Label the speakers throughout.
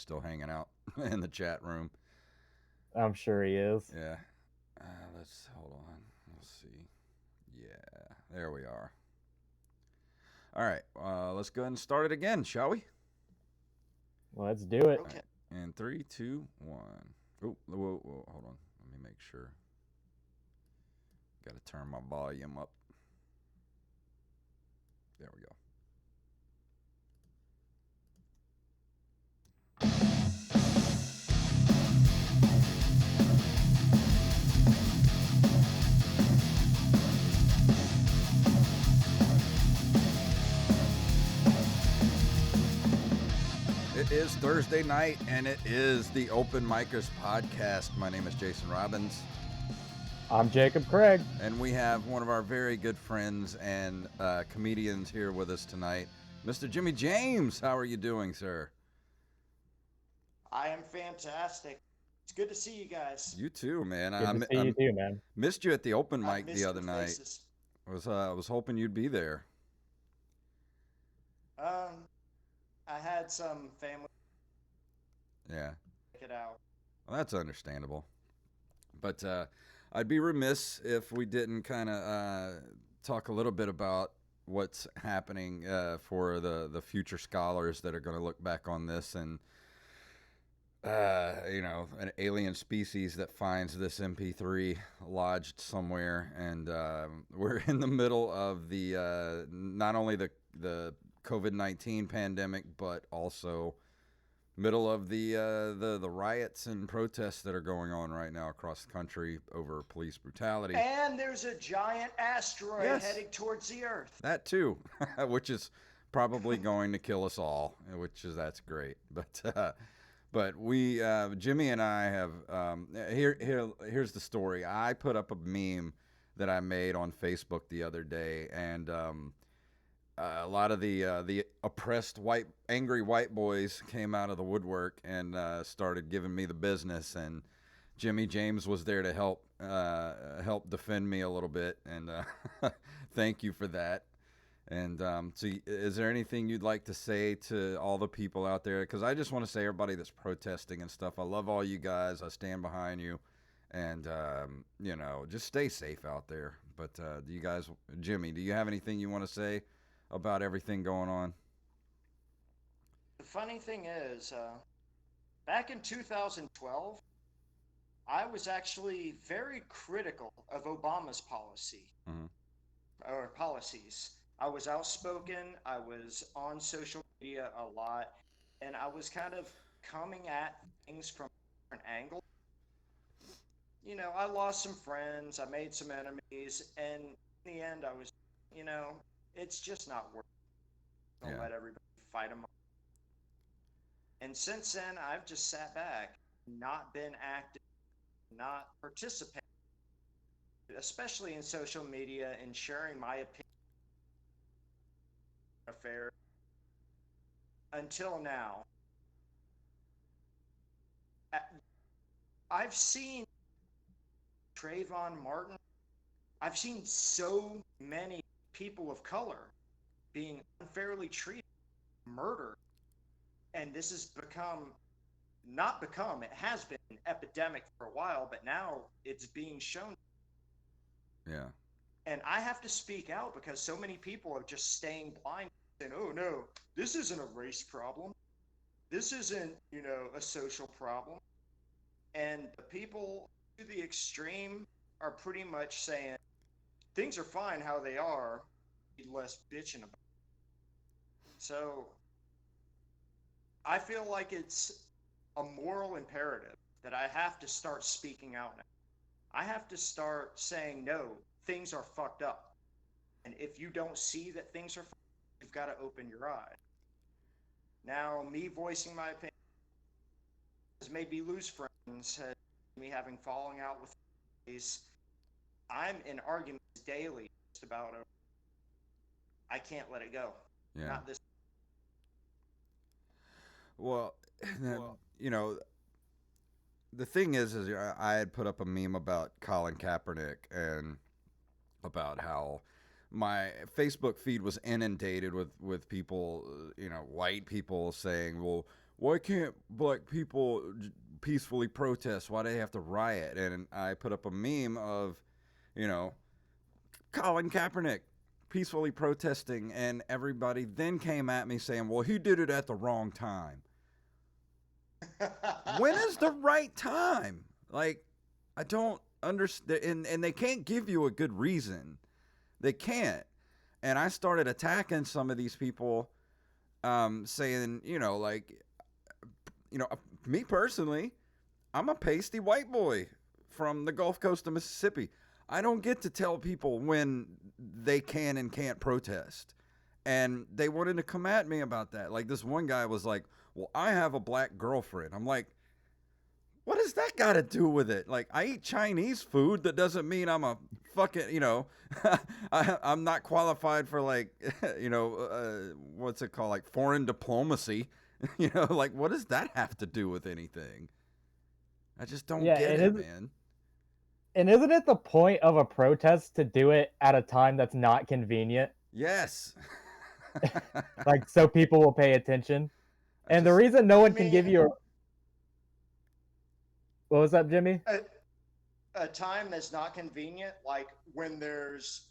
Speaker 1: still hanging out in the chat room.
Speaker 2: I'm sure he is.
Speaker 1: Yeah. Let's hold on. Let's see. Yeah, there we are. All right. Let's go ahead and start it again, shall we?
Speaker 2: Let's do it.
Speaker 1: All right.
Speaker 3: Okay.
Speaker 1: And three, two, one. Oh, whoa, whoa, hold on. Let me make sure. Got to turn my volume up. There we go. It is Thursday night, and it is the Open Micers podcast. My name is Jason Robbins,
Speaker 2: I'm Jacob Craig.
Speaker 1: and we have one of our very good friends and comedians here with us tonight, Mr. Jimmy James. How are you doing, sir?
Speaker 3: I am fantastic. It's good to see you guys.
Speaker 1: You too, man.
Speaker 2: Good to see you too, man.
Speaker 1: Missed you at the open
Speaker 3: I've
Speaker 1: mic the
Speaker 3: missed
Speaker 1: other
Speaker 3: your
Speaker 1: night.
Speaker 3: faces.
Speaker 1: I was hoping you'd be there.
Speaker 3: I had some family
Speaker 1: Yeah.
Speaker 3: check it out.
Speaker 1: Well, that's understandable. But I'd be remiss if we didn't kind of talk a little bit about what's happening for the future scholars that are going to look back on this and, an alien species that finds this MP3 lodged somewhere. And we're in the middle of the not only the COVID-19 pandemic, but also middle of the riots and protests that are going on right now across the country over police brutality.
Speaker 3: And there's a giant asteroid
Speaker 1: Yes.
Speaker 3: heading towards the Earth.
Speaker 1: That too, which is probably going to kill us all, that's great. But we Jimmy and I have here's the story. I put up a meme that I made on Facebook the other day, and a lot of the oppressed angry white boys came out of the woodwork and started giving me the business. And Jimmy James was there to help defend me a little bit. And thank you for that. And so, is there anything you'd like to say to all the people out there? Because I just want to say, everybody that's protesting and stuff, I love all you guys. I stand behind you. And, just stay safe out there. But do you guys, Jimmy, do you have anything you want to say about everything going on?
Speaker 3: The funny thing is, back in 2012, I was actually very critical of Obama's
Speaker 1: Mhm.
Speaker 3: policies. I was outspoken. I was on social media a lot, and I was kind of coming at things from a different angle. I lost some friends, I made some enemies, and in the end, I was, you know, it's just not worth it to
Speaker 1: Yeah.
Speaker 3: let everybody fight them. And since then, I've just sat back, not been active, not participating, especially in social media and sharing my opinion on affairs until now. I've seen Trayvon Martin. I've seen so many people of color being unfairly treated, murdered, and this has it has been an epidemic for a while, but now it's being shown.
Speaker 1: Yeah.
Speaker 3: And I have to speak out because so many people are just staying blind, saying, oh no, this isn't a race problem. This isn't, a social problem. And the people to the extreme are pretty much saying things are fine how they are, be less bitching about it. So I feel like it's a moral imperative that I have to start speaking out now. I have to start saying, no, things are fucked up. And if you don't see that things are fucked up, you've got to open your eyes. Now, me voicing my opinion has made me lose friends, has me having falling out with friends. I'm in arguments daily just about it. I can't let it go.
Speaker 1: Yeah.
Speaker 3: Not this.
Speaker 1: Well, you know, the thing is I had put up a meme about Colin Kaepernick and about how my Facebook feed was inundated with people, white people saying, "Well, why can't black people peacefully protest? Why do they have to riot? And I put up a meme of, you know, Colin Kaepernick peacefully protesting, and everybody then came at me saying, well, he did it at the wrong time. When is the right time? Like, I don't understand. And they can't give you a good reason. They can't. And I started attacking some of these people, saying, me personally, I'm a pasty white boy from the Gulf Coast of Mississippi. I don't get to tell people when they can and can't protest. And they wanted to come at me about that. Like, this one guy was like, well, I have a black girlfriend. I'm like, what does that got to do with it? Like, I eat Chinese food. That doesn't mean I'm a fucking, I'm not qualified for, like, what's it called? Like, foreign diplomacy. Like, what does that have to do with anything? I just don't get it, man.
Speaker 2: And isn't it the point of a protest to do it at a time that's not convenient?
Speaker 1: Yes.
Speaker 2: Like, so people will pay attention. The reason no one can give you a... What was up, Jimmy?
Speaker 3: A time that's not convenient, like when there's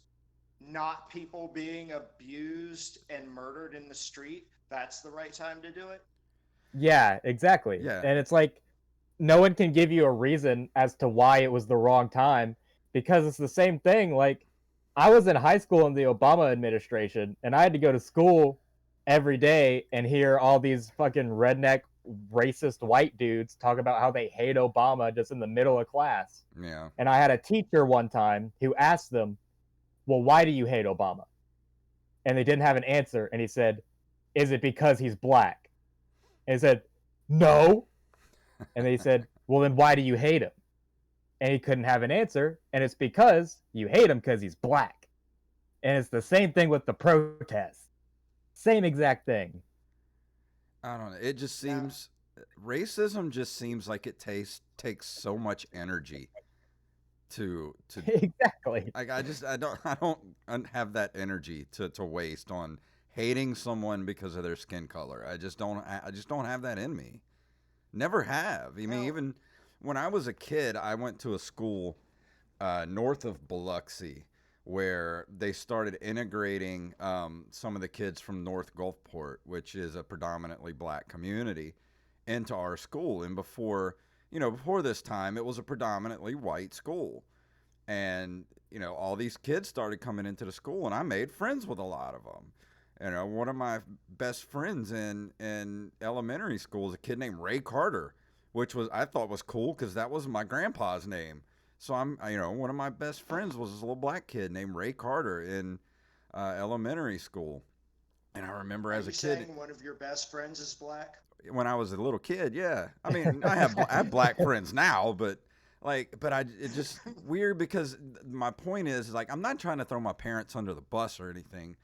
Speaker 3: not people being abused and murdered in the street, that's the right time to do it?
Speaker 2: Yeah, exactly.
Speaker 1: Yeah.
Speaker 2: And it's like, no one can give you a reason as to why it was the wrong time, because it's the same thing. Like, I was in high school in the Obama administration, and I had to go to school every day and hear all these fucking redneck racist white dudes talk about how they hate Obama just in the middle of class.
Speaker 1: Yeah.
Speaker 2: And I had a teacher one time who asked them, well, why do you hate Obama? And they didn't have an answer. And he said, is it because he's black? And he said, no. And they said, well, then why do you hate him? And he couldn't have an answer. And it's because you hate him because he's black. And it's the same thing with the protests. Same exact thing.
Speaker 1: I don't know. It just seems racism just seems like it takes so much energy to
Speaker 2: Exactly.
Speaker 1: Like, I don't have that energy to waste on hating someone because of their skin color. I just don't have that in me. Never have. I mean, even when I was a kid, I went to a school north of Biloxi where they started integrating some of the kids from North Gulfport, which is a predominantly black community, into our school. And before this time, it was a predominantly white school. And, all these kids started coming into the school, and I made friends with a lot of them. One of my best friends in elementary school is a kid named Ray Carter, which I thought was cool because that was my grandpa's name. So one of my best friends was this little black kid named Ray Carter in elementary school. And I remember as a kid,
Speaker 3: saying one of your best friends is black?
Speaker 1: When I was a little kid, yeah. I mean, I have black friends now, but it's just weird because my point is, like, I'm not trying to throw my parents under the bus or anything,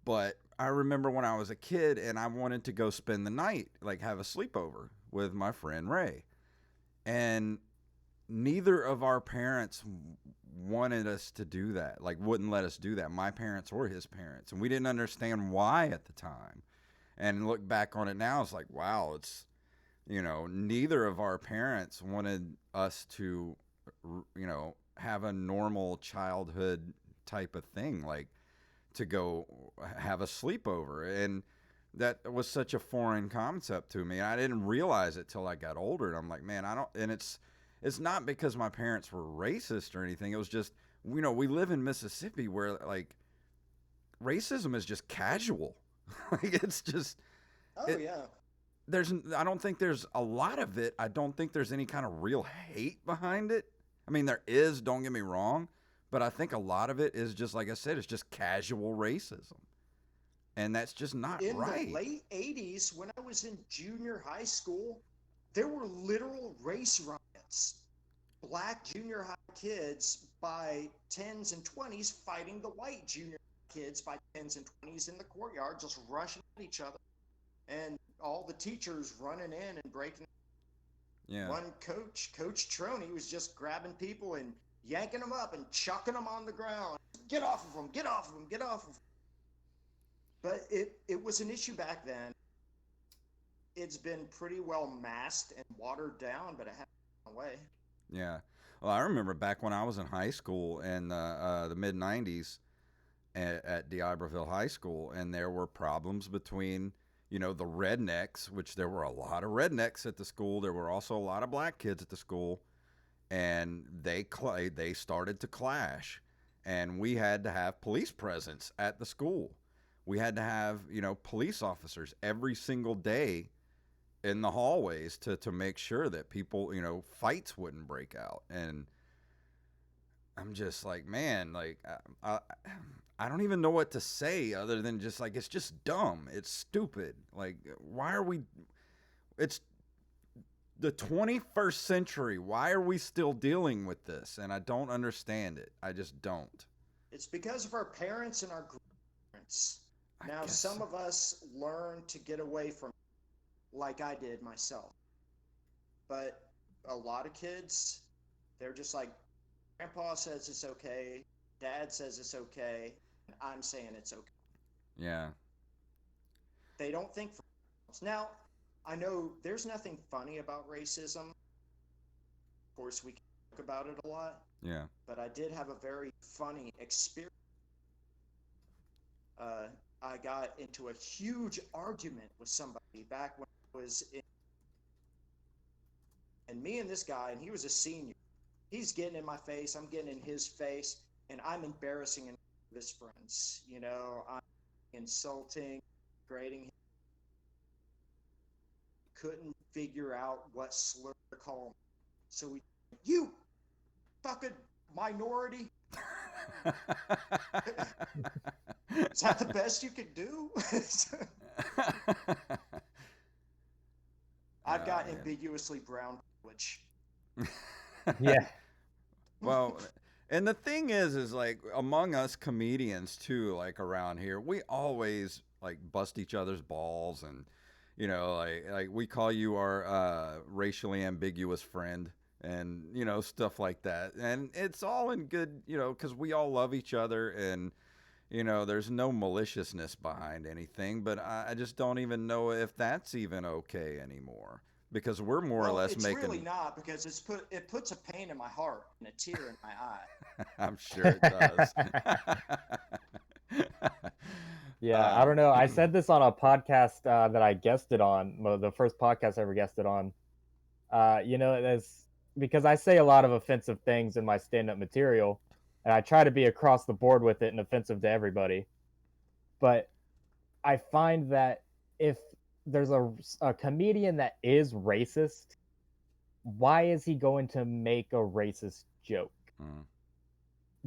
Speaker 1: but I remember when I was a kid and I wanted to go spend the night, like have a sleepover with my friend Ray. And neither of our parents wanted us to do that, like wouldn't let us do that, my parents or his parents. And we didn't understand why at the time. And look back on it now, it's like, wow, it's, neither of our parents wanted us to, have a normal childhood type of thing, like to go have a sleepover. And that was such a foreign concept to me. I didn't realize it till I got older. And I'm like, man, and it's not because my parents were racist or anything. It was just, we live in Mississippi where, like, racism is just casual. Like, it's just,
Speaker 3: yeah.
Speaker 1: I don't think there's a lot of it. I don't think there's any kind of real hate behind it. I mean, there is, don't get me wrong, but I think a lot of it is just, like I said, it's just casual racism. And that's just not right.
Speaker 3: In the late 80s, when I was in junior high school, there were literal race riots. Black junior high kids by 10s and 20s fighting the white junior kids by 10s and 20s in the courtyard, just rushing at each other. And all the teachers running in and breaking.
Speaker 1: Yeah.
Speaker 3: One Coach Troney, was just grabbing people and yanking them up and chucking them on the ground. Get off of them, get off of them, get off of them. But it was an issue back then. it's been pretty well masked and watered down, but it hasn't gone away.
Speaker 1: Yeah. Well, I remember back when I was in high school in the mid '90s at D'Iberville High School, and there were problems between, the rednecks, which there were a lot of rednecks at the school. There were also a lot of black kids at the school, and they started to clash, and we had to have police presence at the school. We had to have police officers every single day in the hallways to make sure that people fights wouldn't break out. And I'm just like, man, like I don't even know what to say other than just like it's just dumb, it's stupid. Like, why are we? It's the 21st century. Why are we still dealing with this? And I don't understand it. I just don't.
Speaker 3: It's because of our parents and our grandparents.
Speaker 1: I
Speaker 3: Now,
Speaker 1: guess
Speaker 3: some
Speaker 1: so.
Speaker 3: of us learned to get away from it, like I did myself. But a lot of kids, they're just like, Grandpa says it's okay, Dad says it's okay, and I'm saying it's okay.
Speaker 1: Yeah.
Speaker 3: They don't think for themselves. Now, I know there's nothing funny about racism. Of course, we can talk about it a lot,
Speaker 1: Yeah.
Speaker 3: but I did have a very funny experience. Uh, I got into a huge argument with somebody back when I was in, and me and this guy, and he was a senior. He's getting in my face, I'm getting in his face, and I'm embarrassing him with his friends. I'm insulting, grading him. Couldn't figure out what slur to call him. So you fucking minority. Is that the best you could do? I've got
Speaker 1: man.
Speaker 3: ambiguously brown privilege.
Speaker 2: Yeah.
Speaker 1: Well, and the thing is like among us comedians too, like around here, we always like bust each other's balls, and like we call you our racially ambiguous friend, and stuff like that, and it's all in good, because we all love each other, and there's no maliciousness behind anything, but I just don't even know if that's even okay anymore, because we're more or
Speaker 3: Well,
Speaker 1: less
Speaker 3: it's really
Speaker 1: making.
Speaker 3: not because it puts a pain in my heart and a tear in my eye.
Speaker 1: I'm sure it does.
Speaker 2: Yeah, I
Speaker 1: um,
Speaker 2: don't know. I said this on a podcast that I guested on, well, the first podcast I ever guested on. It's because I say a lot of offensive things in my stand-up material, and I try to be across the board with it and offensive to everybody. But I find that if there's a comedian that is racist, why is he going to make a racist joke?
Speaker 1: mm,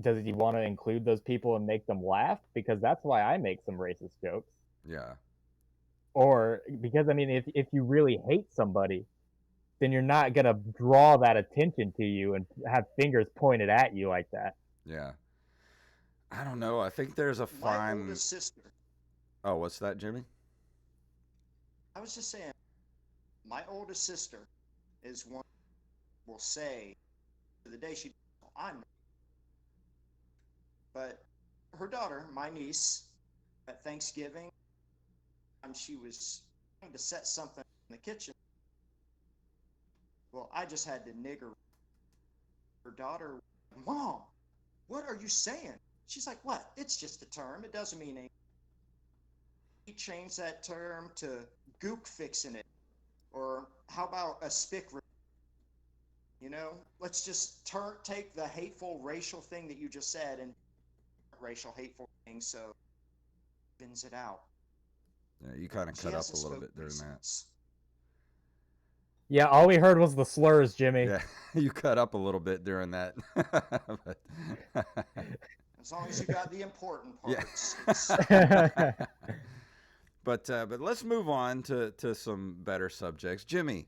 Speaker 2: Does he want to include those people and make them laugh? Because that's why I make some racist jokes.
Speaker 1: yeah,
Speaker 2: Or because I mean, if you really hate somebody, then you're not gonna draw that attention to you and have fingers pointed at you like that.
Speaker 1: yeah. I don't know. I think there's a
Speaker 3: My
Speaker 1: fine.
Speaker 3: oldest sister,
Speaker 1: Oh, what's that, Jimmy?
Speaker 3: I was just saying, my oldest sister is one who will say to the day she, I'm, but her daughter, my niece, at Thanksgiving, she was trying to set something in the kitchen. Well, I just had to nigger her daughter. Mom, what are you saying? She's like, what? It's just a term. It doesn't mean anything. He changed that term to gook fixing it. Or how about a spick? Let's just take the hateful racial thing that you just said and racial hateful thing, so bins it out.
Speaker 1: Yeah, you kind of
Speaker 3: She
Speaker 1: cut up a
Speaker 3: hasn't
Speaker 1: little
Speaker 3: spoken
Speaker 1: bit during that.
Speaker 3: since.
Speaker 2: Yeah, all we heard was the slurs, Jimmy.
Speaker 1: Yeah, you cut up a little bit during that. But,
Speaker 3: As long as you got the important
Speaker 1: yeah.
Speaker 3: parts.
Speaker 1: But let's move on to some better subjects. Jimmy,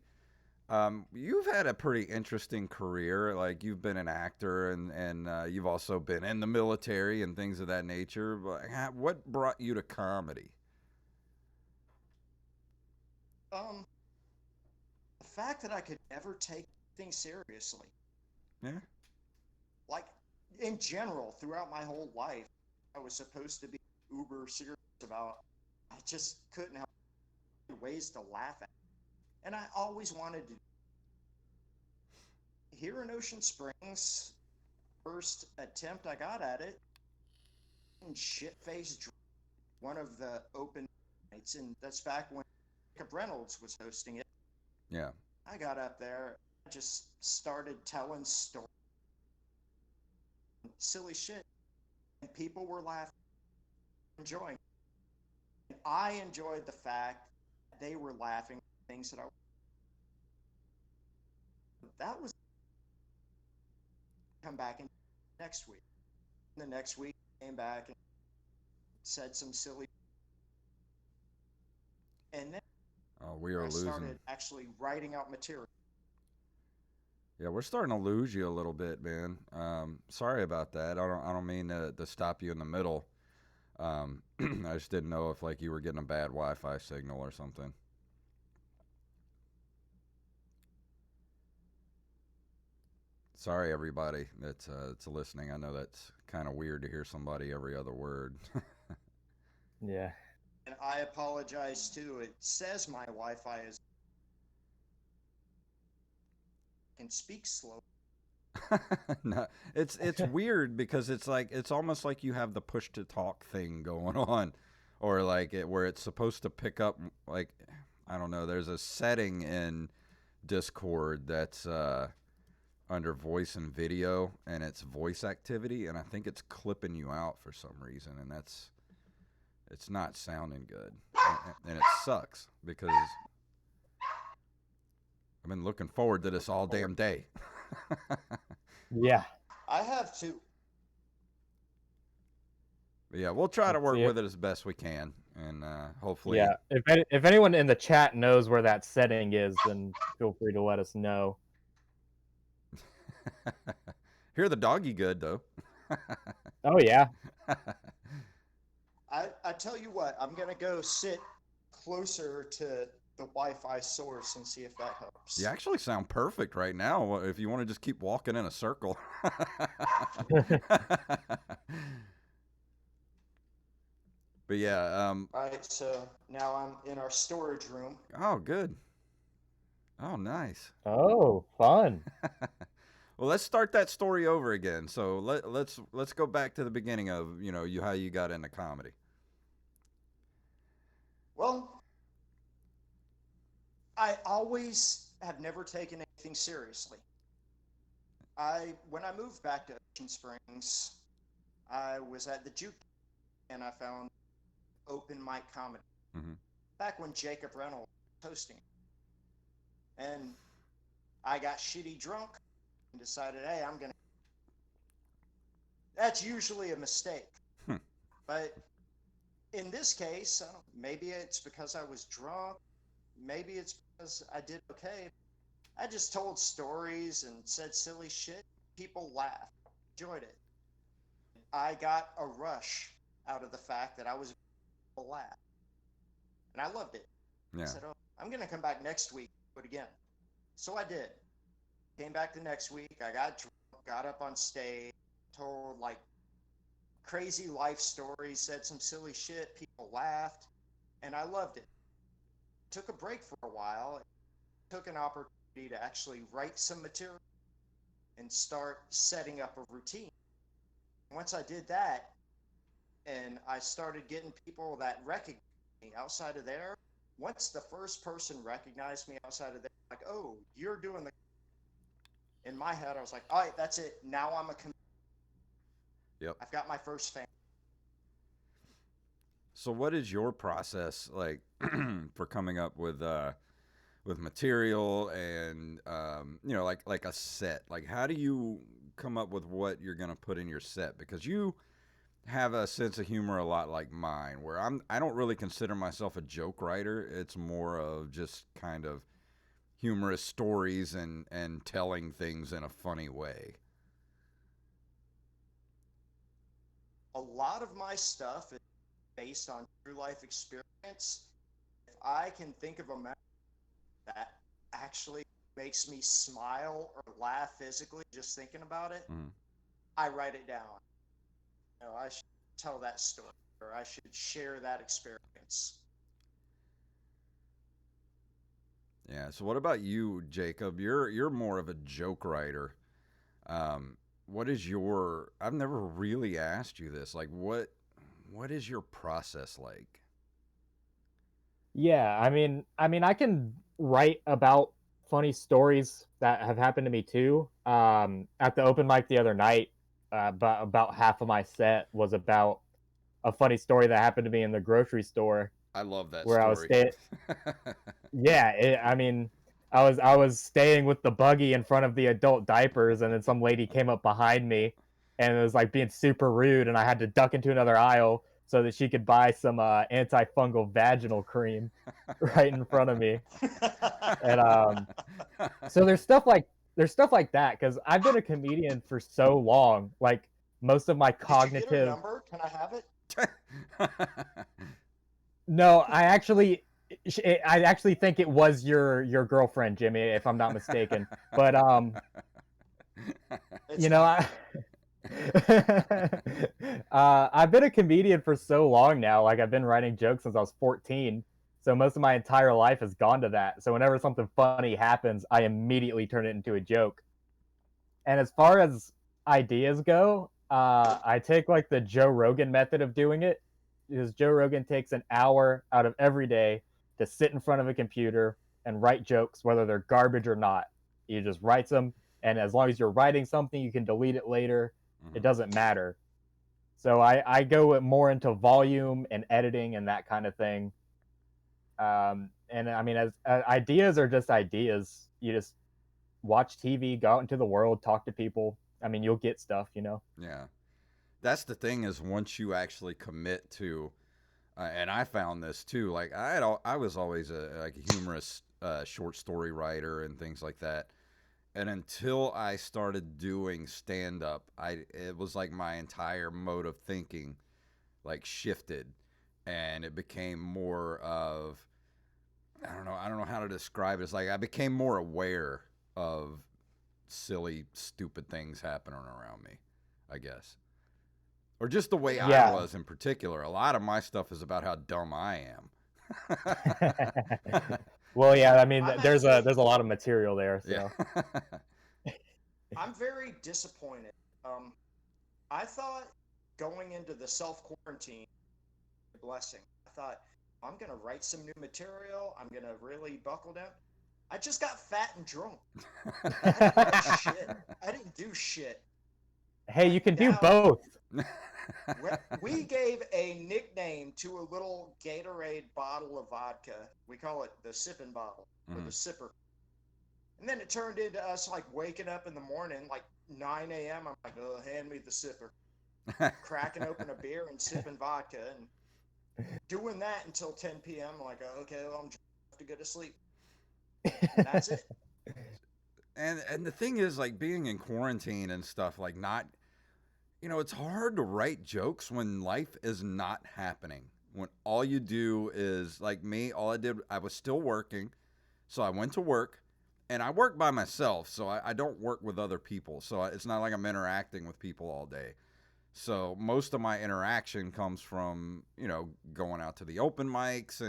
Speaker 1: you've had a pretty interesting career. Like you've been an actor, and you've also been in the military and things of that nature. But what brought you to comedy?
Speaker 3: um, the fact that I could never take things seriously,
Speaker 1: Yeah.
Speaker 3: like in general, throughout my whole life, I was supposed to be uber serious about. I just couldn't have ways to laugh at. And I always wanted to. Here in Ocean Springs, first attempt I got at it, and shit-faced one of the open nights, and that's back when Jacob Reynolds was hosting it.
Speaker 1: Yeah.
Speaker 3: I got up there, I just started telling stories, silly shit, and people were laughing, enjoying it. And I enjoyed the fact that they were laughing at things that that was come back in next week. And the next week came back and said some silly, and then
Speaker 1: Oh, we are
Speaker 3: I
Speaker 1: losing.
Speaker 3: started actually writing out material.
Speaker 1: Yeah, we're starting to lose you a little bit, man. Sorry about that. I don't mean to stop you in the middle. I just didn't know if like you were getting a bad Wi-Fi signal or something. Sorry, everybody that's listening. I know that's kind of weird to hear somebody every other word.
Speaker 2: Yeah.
Speaker 3: And I apologize too. It says my Wi-Fi is can speak slow.
Speaker 1: No, it's weird because it's like it's almost like you have the push to talk thing going on, or like it where it's supposed to pick up like I don't know. There's a setting in Discord that's under voice and video, and it's voice activity, and I think it's clipping you out for some reason, and it's not sounding good, and it sucks because I've been looking forward to this all damn day.
Speaker 2: Yeah.
Speaker 3: I have to.
Speaker 1: But yeah, we'll try to work
Speaker 2: See it.
Speaker 1: with it as best we can, and hopefully,
Speaker 2: Yeah. If anyone in the chat knows where that setting is, then feel free to let us know.
Speaker 1: hear the doggy good though.
Speaker 2: Oh yeah.
Speaker 3: I tell you what, I'm gonna go sit closer to the Wi-Fi source and see if that helps.
Speaker 1: You actually sound perfect right now. If you want to just keep walking in a circle. But yeah.
Speaker 3: All right, so now I'm in our storage room.
Speaker 1: Oh, good. Oh, nice.
Speaker 2: Oh, fun.
Speaker 1: Well, let's start that story over again. So let's go back to the beginning of how you got into comedy.
Speaker 3: Well, I always have never taken anything seriously. When I moved back to Ocean Springs, I was at the Juke and I found open mic comedy.
Speaker 1: Mm-hmm.
Speaker 3: Back when Jacob Reynolds was hosting it. And I got shitty drunk and decided, hey, I'm gonna. That's usually a mistake. But in this case, maybe it's because I was drunk. Maybe it's because I did okay. I just told stories and said silly shit. People laughed, enjoyed it. I got a rush out of the fact that I was able to laugh. And I loved it.
Speaker 1: Yeah.
Speaker 3: I said, oh, I'm going to come back next week, but again. So I did. Came back the next week. I got drunk, got up on stage, told like crazy life stories, said some silly shit. People laughed, and I loved it. Took a break for a while. Took an opportunity to actually write some material and start setting up a routine. Once I did that, and I started getting people that recognized me outside of there, once the first person recognized me outside of there, like, oh, you're doing the. In my head, I was like, all right, that's it. Now I'm a comedian.
Speaker 1: Yep.
Speaker 3: I've got my first fan.
Speaker 1: So what is your process like for coming up with material and like a set? Like how do you come up with what you're gonna put in your set? Because you have a sense of humor a lot like mine, where I don't really consider myself a joke writer. It's more of just kind of humorous stories and telling things in a funny way.
Speaker 3: A lot of my stuff is based on true life experience. If I can think of a memory that actually makes me smile or laugh physically just thinking about it, I write it down. I should tell that story, or I should share that experience.
Speaker 1: Yeah. So what about you, Jacob? You're more of a joke writer. What is your? I've never really asked you this. Like, what is your process like?
Speaker 2: Yeah, I mean, I can write about funny stories that have happened to me too. At the open mic the other night, about half of my set was about a funny story that happened to me in the grocery store
Speaker 1: I love that
Speaker 2: where I was
Speaker 1: story.
Speaker 2: staying. Yeah, I mean, I was staying with the buggy in front of the adult diapers, and then some lady came up behind me, and it was like being super rude, and I had to duck into another aisle so that she could buy some antifungal vaginal cream right in front of me. And so there's stuff like that because I've been a comedian for so long. Like most of my
Speaker 3: Did you get her
Speaker 2: cognitive.
Speaker 3: number? Can I have it?
Speaker 2: No, I actually think it was your girlfriend, Jimmy, if I'm not mistaken. But
Speaker 3: It's
Speaker 2: you know,
Speaker 3: not.
Speaker 2: I've been a comedian for so long now. Like I've been writing jokes since I was 14. So most of my entire life has gone to that. So whenever something funny happens, I immediately turn it into a joke. And as far as ideas go, I take like the Joe Rogan method of doing it, because Joe Rogan takes an hour out of every day to sit in front of a computer and write jokes, whether they're garbage or not. He just writes them, and as long as you're writing something, you can delete it later. It
Speaker 1: Mhm.
Speaker 2: doesn't matter. So I go more into volume and editing and that kind of thing. And I mean, as ideas are just ideas. You just watch TV, go out into the world, talk to people. I mean, you'll get stuff, you know.
Speaker 1: Yeah. That's the thing is once you actually commit to, and I found this too. Like I was always a humorous short story writer and things like that. And until I started doing stand up, I it was like my entire mode of thinking like shifted, and it became more of I don't know how to describe it. It's like I became more aware of silly, stupid things happening around me. I guess. Or just the way I
Speaker 3: Yeah.
Speaker 2: Yeah.
Speaker 1: was in particular. A lot of my stuff is about how dumb I am.
Speaker 2: Well, yeah, I mean,
Speaker 3: I'm
Speaker 2: there's
Speaker 3: actually
Speaker 2: a lot of material there,
Speaker 1: Yeah.
Speaker 2: so.
Speaker 3: I'm very disappointed. Um, I thought going into the self quarantine blessing. I thought I'm gonna write some new material. I'm gonna really buckle down. I just got fat and drunk. I didn't write shit. I didn't do shit.
Speaker 2: Hey, you
Speaker 3: But
Speaker 2: can do
Speaker 3: now
Speaker 2: both.
Speaker 3: we gave a nickname to a little Gatorade bottle of vodka. We call it the sipping bottle or the
Speaker 1: Mhm.
Speaker 3: sipper. And then it turned into us like waking up in the morning, like 9 a.m. I'm like, oh, hand me the sipper. Cracking open a beer and sipping vodka and doing that until 10 p.m. I'm like, oh, okay, well, I'm just have to go to sleep. And that's it.
Speaker 1: And the thing is like being in quarantine and stuff like not it's hard to write jokes when life is not happening. When all you do is like me, all I did I was still working. So I went to work and I work by myself, so I don't work with other people. So it's not like I'm interacting with people all day. So most of my interaction comes from, going out to the open mics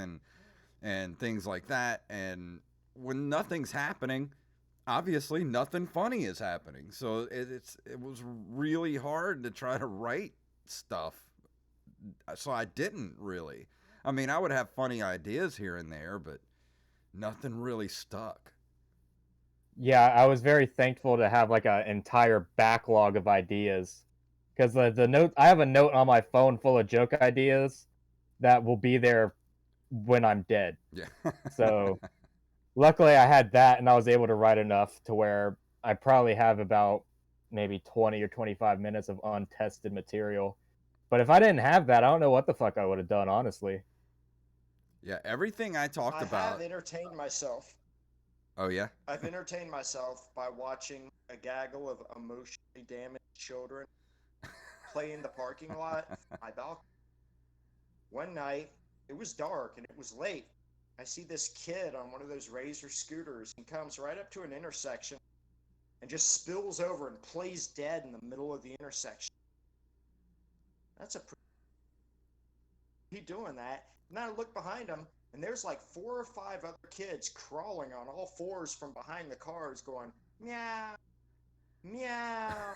Speaker 1: and things like that. And when nothing's happening, obviously nothing funny is happening. So it was really hard to try to write stuff. So I didn't really. I mean, I would have funny ideas here and there, but nothing really stuck.
Speaker 2: Yeah, I was very thankful to have like an entire backlog of ideas, because the note I have a note on my phone full of joke ideas that will be there when I'm dead.
Speaker 1: Yeah.
Speaker 2: So luckily I had that, and I was able to write enough to where I probably have about maybe 20 or 25 minutes of untested material. But if I didn't have that, I don't know what the fuck I would have done, honestly.
Speaker 1: Yeah, everything I talked
Speaker 3: I have
Speaker 1: about.
Speaker 3: entertained myself.
Speaker 1: Oh yeah.
Speaker 3: I've entertained myself by watching a gaggle of emotionally damaged children play in the parking lot of my balcony. One night, it was dark and it was late. I see this kid on one of those Razor scooters and comes right up to an intersection and just spills over and plays dead in the middle of the intersection. That's a pretty he doing that. And I look behind him and there's like 4 or 5 other kids crawling on all fours from behind the cars going, meow, meow.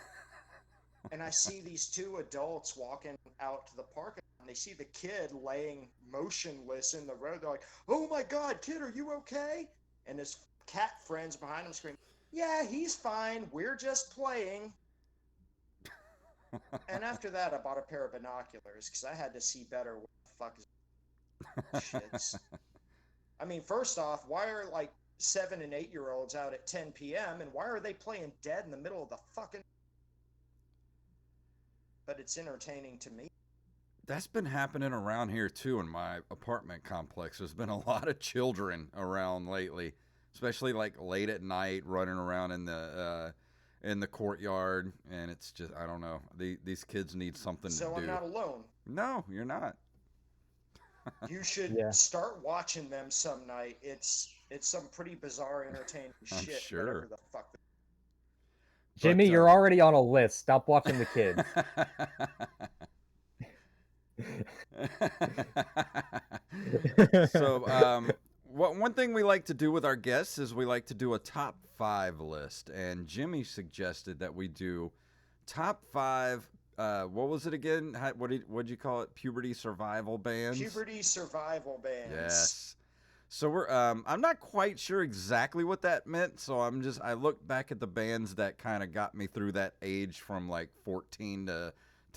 Speaker 3: And I see these 2 adults walking out to the parking lot, and they see the kid laying motionless in the road. They're like, "Oh my God, kid, are you okay?" And his cat friends behind him scream, "Yeah, he's fine. We're just playing." And after that, I bought a pair of binoculars because I had to see better what the fuck is shits. I mean, first off, why are like 7 and 8-year-olds out at 10 p.m. and why are they playing dead in the middle of the fucking? But it's entertaining to me.
Speaker 1: That's been happening around here too in my apartment complex. There's been a lot of children around lately, especially like late at night, running around in the courtyard, and it's just I don't know. These kids need something
Speaker 3: So
Speaker 1: to
Speaker 3: I'm
Speaker 1: do.
Speaker 3: not alone.
Speaker 1: No, you're not.
Speaker 3: You should
Speaker 2: Yeah.
Speaker 3: start watching them some night. It's some pretty bizarre, entertaining
Speaker 1: I'm
Speaker 3: shit.
Speaker 1: sure.
Speaker 3: Whatever the fuck.
Speaker 2: Jimmy,
Speaker 1: But,
Speaker 2: you're already on a list. Stop watching the kids.
Speaker 1: So, one thing we like to do with our guests is we like to do a top 5 list, and Jimmy suggested that we do top 5. What was it again? What'd you call it? Puberty survival bands.
Speaker 3: Puberty survival bands.
Speaker 1: Yes. So we're I'm not quite sure exactly what that meant, so I looked back at the bands that kind of got me through that age from like 14 to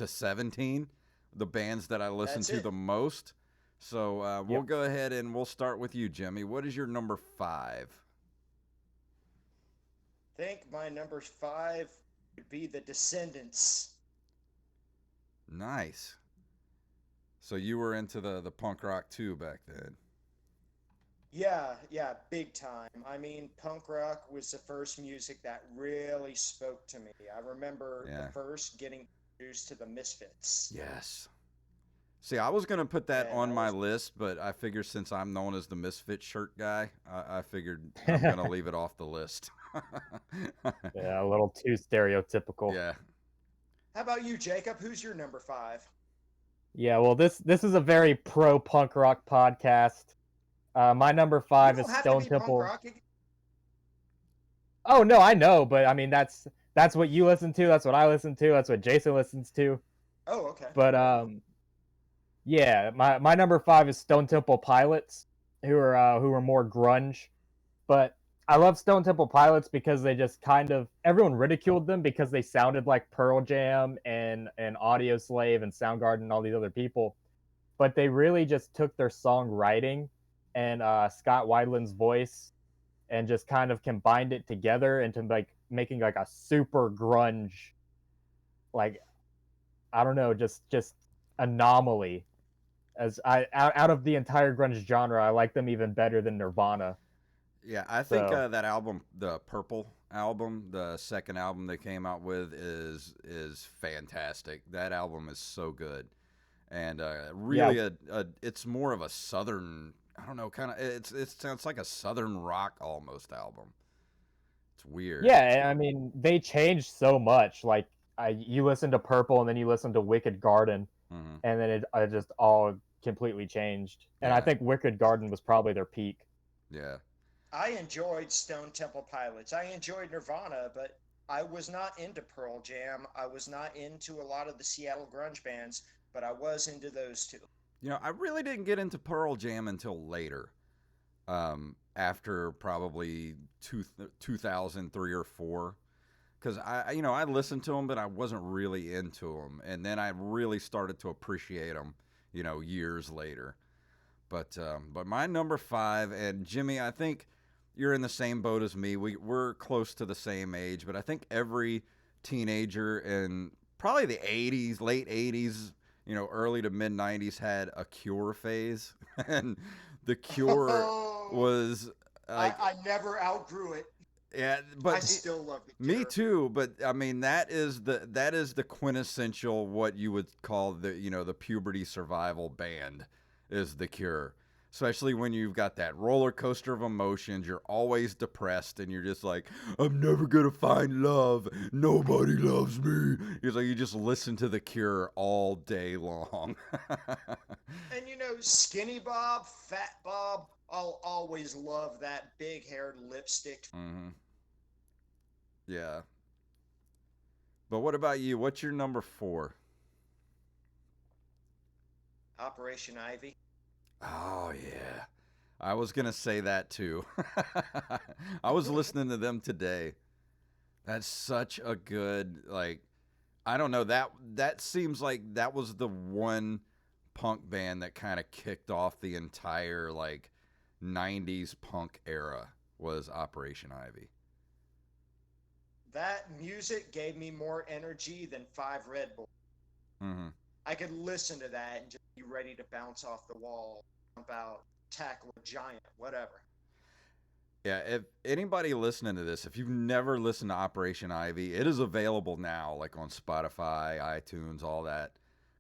Speaker 1: 17, the bands that I listened
Speaker 3: That's
Speaker 1: to
Speaker 3: it.
Speaker 1: the most. So we'll
Speaker 2: Yep.
Speaker 1: go ahead and we'll start with you, Jimmy. What is your number 5?
Speaker 3: Think my number 5 would be the Descendants.
Speaker 1: Nice. So you were into the punk rock too back then.
Speaker 3: Yeah, big time. I mean, punk rock was the first music that really spoke to me. I remember
Speaker 1: Yeah.
Speaker 3: the first getting introduced to the Misfits.
Speaker 1: Yes. See, I was gonna put that
Speaker 3: And
Speaker 1: on
Speaker 3: I
Speaker 1: my
Speaker 3: was
Speaker 1: list, but I figured since I'm known as the Misfit shirt guy, I figured I'm gonna leave it off the list.
Speaker 2: Yeah, a little too stereotypical.
Speaker 1: Yeah.
Speaker 3: How about you, Jacob? Who's your number 5?
Speaker 2: Yeah, well, this is a very pro punk rock podcast. My number
Speaker 3: You
Speaker 2: 5
Speaker 3: don't
Speaker 2: is
Speaker 3: have to
Speaker 2: Stone
Speaker 3: be punk
Speaker 2: Temple.
Speaker 3: rock.
Speaker 2: Oh no, I know, but I mean that's what you listen to. That's what I listen to. That's what Jason listens to.
Speaker 3: Oh, okay.
Speaker 2: But yeah, my number 5 is Stone Temple Pilots, who are more grunge. But I love Stone Temple Pilots because they just kind of everyone ridiculed them because they sounded like Pearl Jam and Audio Slave and Soundgarden and all these other people. But they really just took their songwriting and Scott Weiland's voice and just kind of combined it together into like making like a super grunge, like I don't know, just anomaly. As out of the entire grunge genre, I like them even better than Nirvana.
Speaker 1: Yeah, I think
Speaker 2: So
Speaker 1: that album, the Purple album, the second album they came out with, is fantastic. That album is so good, and really
Speaker 2: yeah,
Speaker 1: it's more of a southern. I don't know, kind of. It sounds like a southern rock almost album. It's weird.
Speaker 2: yeah. I mean, they changed so much. Like you listen to Purple and then you listen to Wicked Garden,
Speaker 1: Hmm.
Speaker 2: and then it just all completely changed. And I
Speaker 1: Yeah,
Speaker 2: think Wicked Garden was probably their peak.
Speaker 1: yeah.
Speaker 3: I enjoyed Stone Temple Pilots. I enjoyed Nirvana, but I was not into Pearl Jam. I was not into a lot of the Seattle grunge bands, but I was into those two.
Speaker 1: You know, I really didn't get into Pearl Jam until later. After probably 2003 or 4, because I listened to them, but I wasn't really into them, and then I really started to appreciate them, years later. But my number 5, and Jimmy, I think you're in the same boat as me. We're close to the same age, but I think every teenager in probably the 80s, late 80s, early to mid 90s had a Cure phase, and the Cure
Speaker 3: Oh,
Speaker 1: was like,
Speaker 3: I never outgrew it.
Speaker 1: yeah,
Speaker 3: I
Speaker 1: but
Speaker 3: still love the
Speaker 1: me
Speaker 3: Cure.
Speaker 1: too, but I mean that is the quintessential what you would call the puberty survival band is the Cure. Especially when you've got that roller coaster of emotions, you're always depressed and you're just like, I'm never gonna find love. Nobody loves me. It's like you just listen to the Cure all day long.
Speaker 3: And Skinny Bob, Fat Bob. I'll always love that big-haired lipstick.
Speaker 1: Mm-hmm. Yeah. But what about you? What's your number 4?
Speaker 3: Operation Ivy.
Speaker 1: Oh yeah. I was gonna say that too. I was listening to them today. That's such a good, like, I don't know, that seems like that was the one punk band that kind of kicked off the entire like 90s punk era was Operation Ivy.
Speaker 3: That music gave me more energy than 5 Red Bull.
Speaker 1: Mm-hmm.
Speaker 3: I could listen to that and just be ready to bounce off the wall, jump out, tackle a giant, whatever.
Speaker 1: Yeah, if anybody listening to this, if you've never listened to Operation Ivy, it is available now, like on Spotify, iTunes, all that.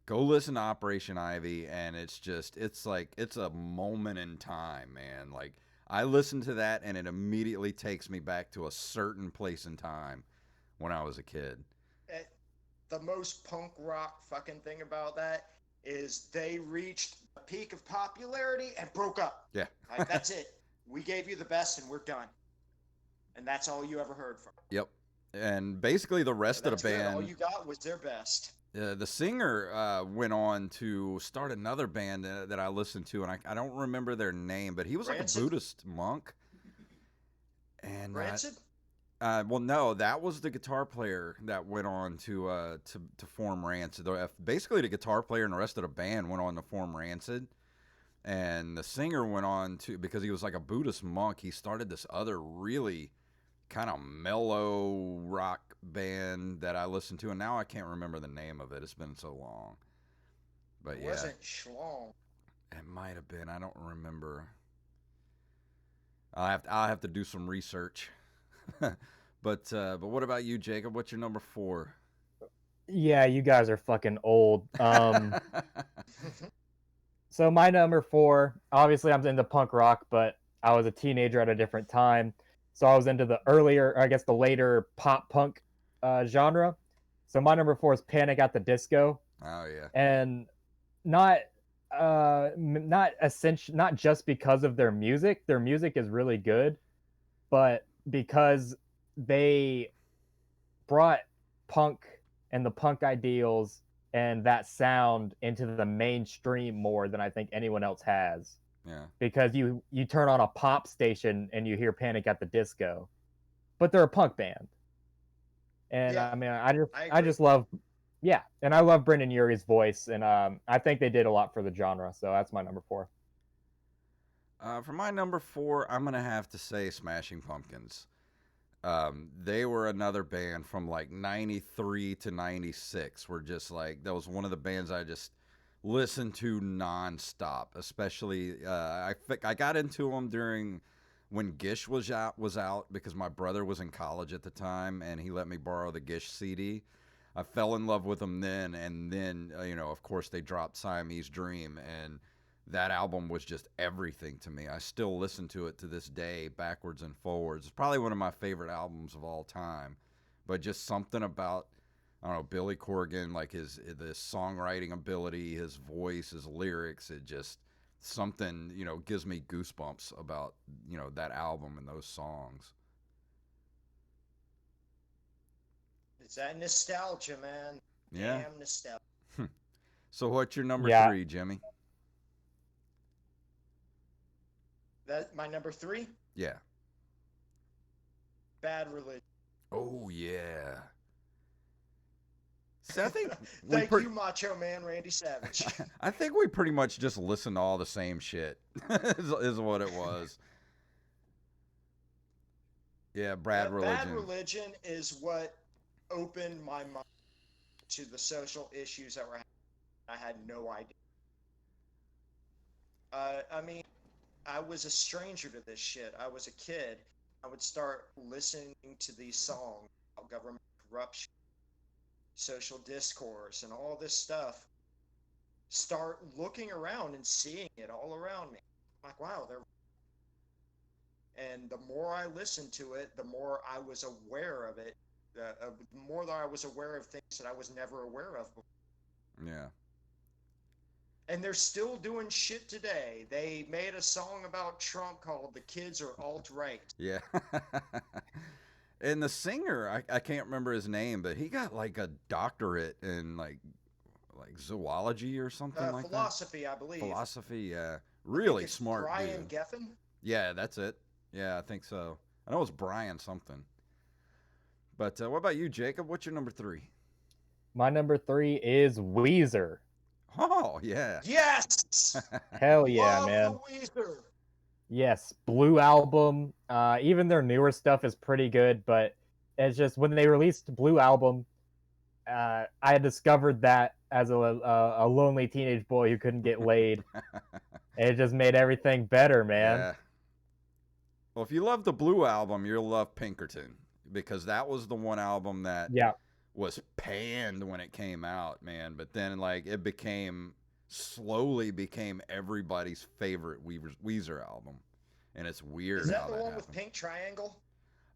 Speaker 1: Go listen to Operation Ivy, and it's like, it's a moment in time, man. Like, I listen to that, and it immediately takes me back to a certain place in time when I was a kid.
Speaker 3: Eh, The most punk rock fucking thing about that is they reached a peak of popularity and broke up.
Speaker 1: Yeah.
Speaker 3: Like, that's it. We gave you the best and we're done. And that's all you ever heard from them.
Speaker 1: Yep. And basically, the rest
Speaker 3: So
Speaker 1: of the
Speaker 3: that's good. All
Speaker 1: band.
Speaker 3: you got was their best.
Speaker 1: The singer went on to start another band that I listened to, and I don't remember their name, but he was like a
Speaker 3: Rancid?
Speaker 1: Buddhist monk. And
Speaker 3: Rancid?
Speaker 1: well, no, that was the guitar player that went on to form Rancid. Basically, the guitar player and the rest of the band went on to form Rancid, and the singer went on to, because he was like a Buddhist monk. He started this other really kind of mellow rock band that I listened to, and now I can't remember the name of it. It's been so long. But
Speaker 3: It
Speaker 1: yeah,
Speaker 3: wasn't Schlong.
Speaker 1: it might have been. I don't remember. I'll have to do some research. But what about you, Jacob? What's your number 4?
Speaker 2: Yeah, you guys are fucking old. So my number 4, obviously I'm into punk rock, but I was a teenager at a different time. So I was into the earlier, I guess the later pop punk genre. So my number 4 is Panic at the Disco.
Speaker 1: Oh yeah.
Speaker 2: And not not essential, not just because of their music. Their music is really good, but because they brought punk and the punk ideals and that sound into the mainstream more than I think anyone else has.
Speaker 1: Yeah.
Speaker 2: Because you turn on a pop station and you hear Panic at the Disco, but they're a punk band. And
Speaker 3: Yeah,
Speaker 2: I mean,
Speaker 3: I
Speaker 2: I
Speaker 3: agree.
Speaker 2: just love, yeah, and I love Brendan Urie's voice, and I think they did a lot for the genre. So that's my number 4.
Speaker 1: For my number 4, I'm gonna have to say Smashing Pumpkins. They were another band from like '93 to '96. Were just like, that was one of the bands I just listened to nonstop. Especially, I got into them during when Gish was out because my brother was in college at the time and he let me borrow the Gish CD. I fell in love with them then, and then of course they dropped Siamese Dream, and that album was just everything to me. I still listen to it to this day, backwards and forwards. It's probably one of my favorite albums of all time. But just something about, I don't know, Billy Corgan, like the songwriting ability, his voice, his lyrics, it just something, gives me goosebumps about, that album and those songs.
Speaker 3: It's that nostalgia, man.
Speaker 1: Yeah.
Speaker 3: Damn nostalgia.
Speaker 1: So what's your number
Speaker 2: Yeah.
Speaker 1: 3, Jimmy?
Speaker 3: That my number 3,
Speaker 1: Yeah.
Speaker 3: Bad Religion.
Speaker 1: Oh yeah. See, I think
Speaker 3: Thank you, Macho Man Randy Savage.
Speaker 1: I think we pretty much just listened to all the same shit. is what it was. Yeah, Bad
Speaker 3: Bad
Speaker 1: Religion.
Speaker 3: Religion is what opened my mind to the social issues that were happening. I had no idea. I mean, I was a stranger to this shit. I was a kid. I would start listening to these songs about government corruption, social discourse, and all this stuff. Start looking around and seeing it all around me. I'm like, wow, they're. And the more I listened to it, the more I was aware of it. The more that I was aware of things that I was never aware of before.
Speaker 1: Yeah.
Speaker 3: And they're still doing shit today. They made a song about Trump called "The Kids Are Alt-Right."
Speaker 1: Yeah. And the singer, I can't remember his name, but he got like a doctorate in like zoology or something like that.
Speaker 3: Philosophy, I believe.
Speaker 1: Philosophy, yeah.
Speaker 3: I think
Speaker 1: Really
Speaker 3: it's
Speaker 1: smart
Speaker 3: Brian
Speaker 1: dude.
Speaker 3: Geffen.
Speaker 1: Yeah, that's it. Yeah, I think so. I know it's Brian something. But what about you, Jacob? What's your number 3?
Speaker 2: My number 3 is Weezer.
Speaker 1: Oh, yeah.
Speaker 3: Yes.
Speaker 2: Hell yeah,
Speaker 3: Love
Speaker 2: man.
Speaker 3: the Weezer.
Speaker 2: Yes, Blue Album. Even their newer stuff is pretty good, but it's just when they released Blue Album, I had discovered that as a lonely teenage boy who couldn't get laid. And it just made everything better, man.
Speaker 1: Yeah. Well, if you love the Blue Album, you'll love Pinkerton because that was the one album that
Speaker 2: Yeah,
Speaker 1: was panned when it came out, man. But then, like, it slowly became everybody's favorite Weezer album. And it's weird
Speaker 3: Is that
Speaker 1: how
Speaker 3: the
Speaker 1: that
Speaker 3: one
Speaker 1: happened.
Speaker 3: with Pink Triangle?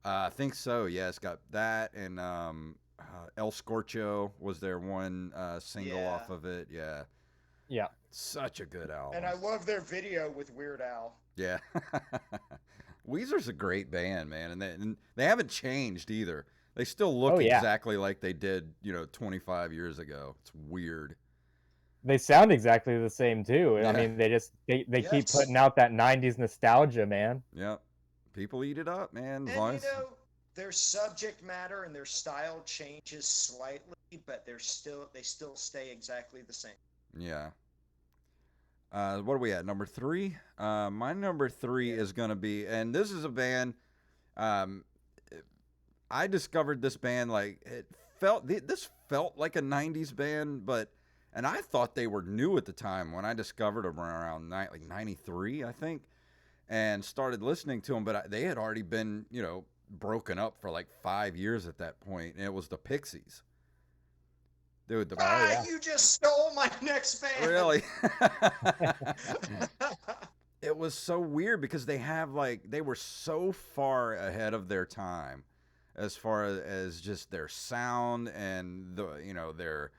Speaker 1: I think so. Yeah, it's got that, and El Scorcho was their one single
Speaker 3: Yeah.
Speaker 1: off of it. Yeah,
Speaker 2: yeah.
Speaker 1: such a good album.
Speaker 3: And I love their video with Weird Al.
Speaker 1: Yeah, Weezer's a great band, man, and they haven't changed either. They still look
Speaker 2: Oh, yeah.
Speaker 1: exactly like they did, 25 years ago. It's weird.
Speaker 2: They sound exactly the same too.
Speaker 1: Yeah.
Speaker 2: I mean, they keep
Speaker 3: Yes.
Speaker 2: putting out that '90s nostalgia, man.
Speaker 1: Yep, people eat it up, man. As
Speaker 3: And
Speaker 1: long
Speaker 3: you
Speaker 1: as
Speaker 3: know, their subject matter and their style changes slightly, but they still stay exactly the same.
Speaker 1: yeah. What are we at? Number 3? My number 3
Speaker 3: Yeah.
Speaker 1: is going to be, and this is a band. Um, I discovered this band this felt like a '90s band, and I thought they were new at the time when I discovered them around like '93, I think, and started listening to them. But they had already been, broken up for like 5 years at that point, and it was the Pixies. Dude,
Speaker 2: yeah.
Speaker 3: You just stole my next band.
Speaker 1: really. It was so weird because they were so far ahead of their time as far as just their sound and their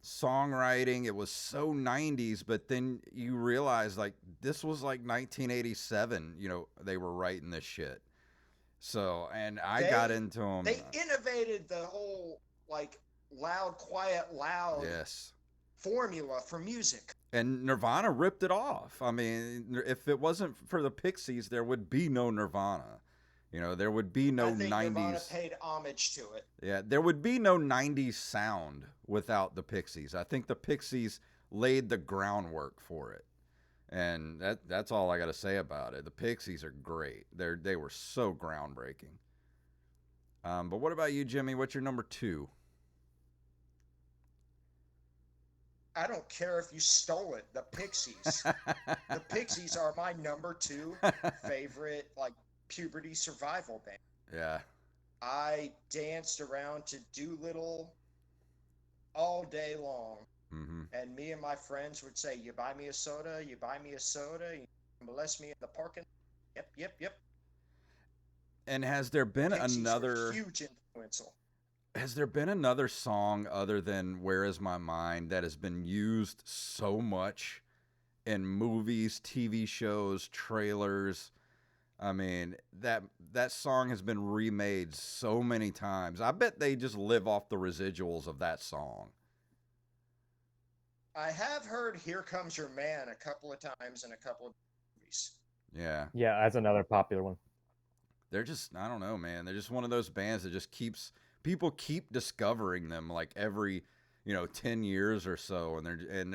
Speaker 1: songwriting. It was so 90s, but then you realize like this was like 1987, they were writing this shit. So, and I got into them.
Speaker 3: They innovated the whole like loud, quiet, loud
Speaker 1: Yes.
Speaker 3: formula for music.
Speaker 1: And Nirvana ripped it off. I mean, if it wasn't for the Pixies, there would be no Nirvana. There would be no
Speaker 3: I think
Speaker 1: 90s.
Speaker 3: Nirvana paid homage to it.
Speaker 1: Yeah, there would be no 90s sound without the Pixies. I think the Pixies laid the groundwork for it. And that's all I got to say about it. The Pixies are great. They were so groundbreaking. But what about you, Jimmy? What's your number 2?
Speaker 3: I don't care if you stole it. The Pixies. The Pixies are my number 2 favorite like puberty survival band.
Speaker 1: Yeah.
Speaker 3: I danced around to Doolittle all day long.
Speaker 1: Mm-hmm.
Speaker 3: And me and my friends would say, "You buy me a soda, you buy me a soda, you molest me in the parking." Yep.
Speaker 1: And has there been
Speaker 3: Pixies were
Speaker 1: another
Speaker 3: huge influential.
Speaker 1: Has there been another song other than Where Is My Mind that has been used so much in movies, TV shows, trailers? I mean, that song has been remade so many times. I bet they just live off the residuals of that song.
Speaker 3: I have heard "Here Comes Your Man" a couple of times in a couple of movies.
Speaker 1: Yeah.
Speaker 2: Yeah, that's another popular one.
Speaker 1: They're just, I don't know, man. They're just one of those bands that just people keep discovering them like every, 10 years or so. And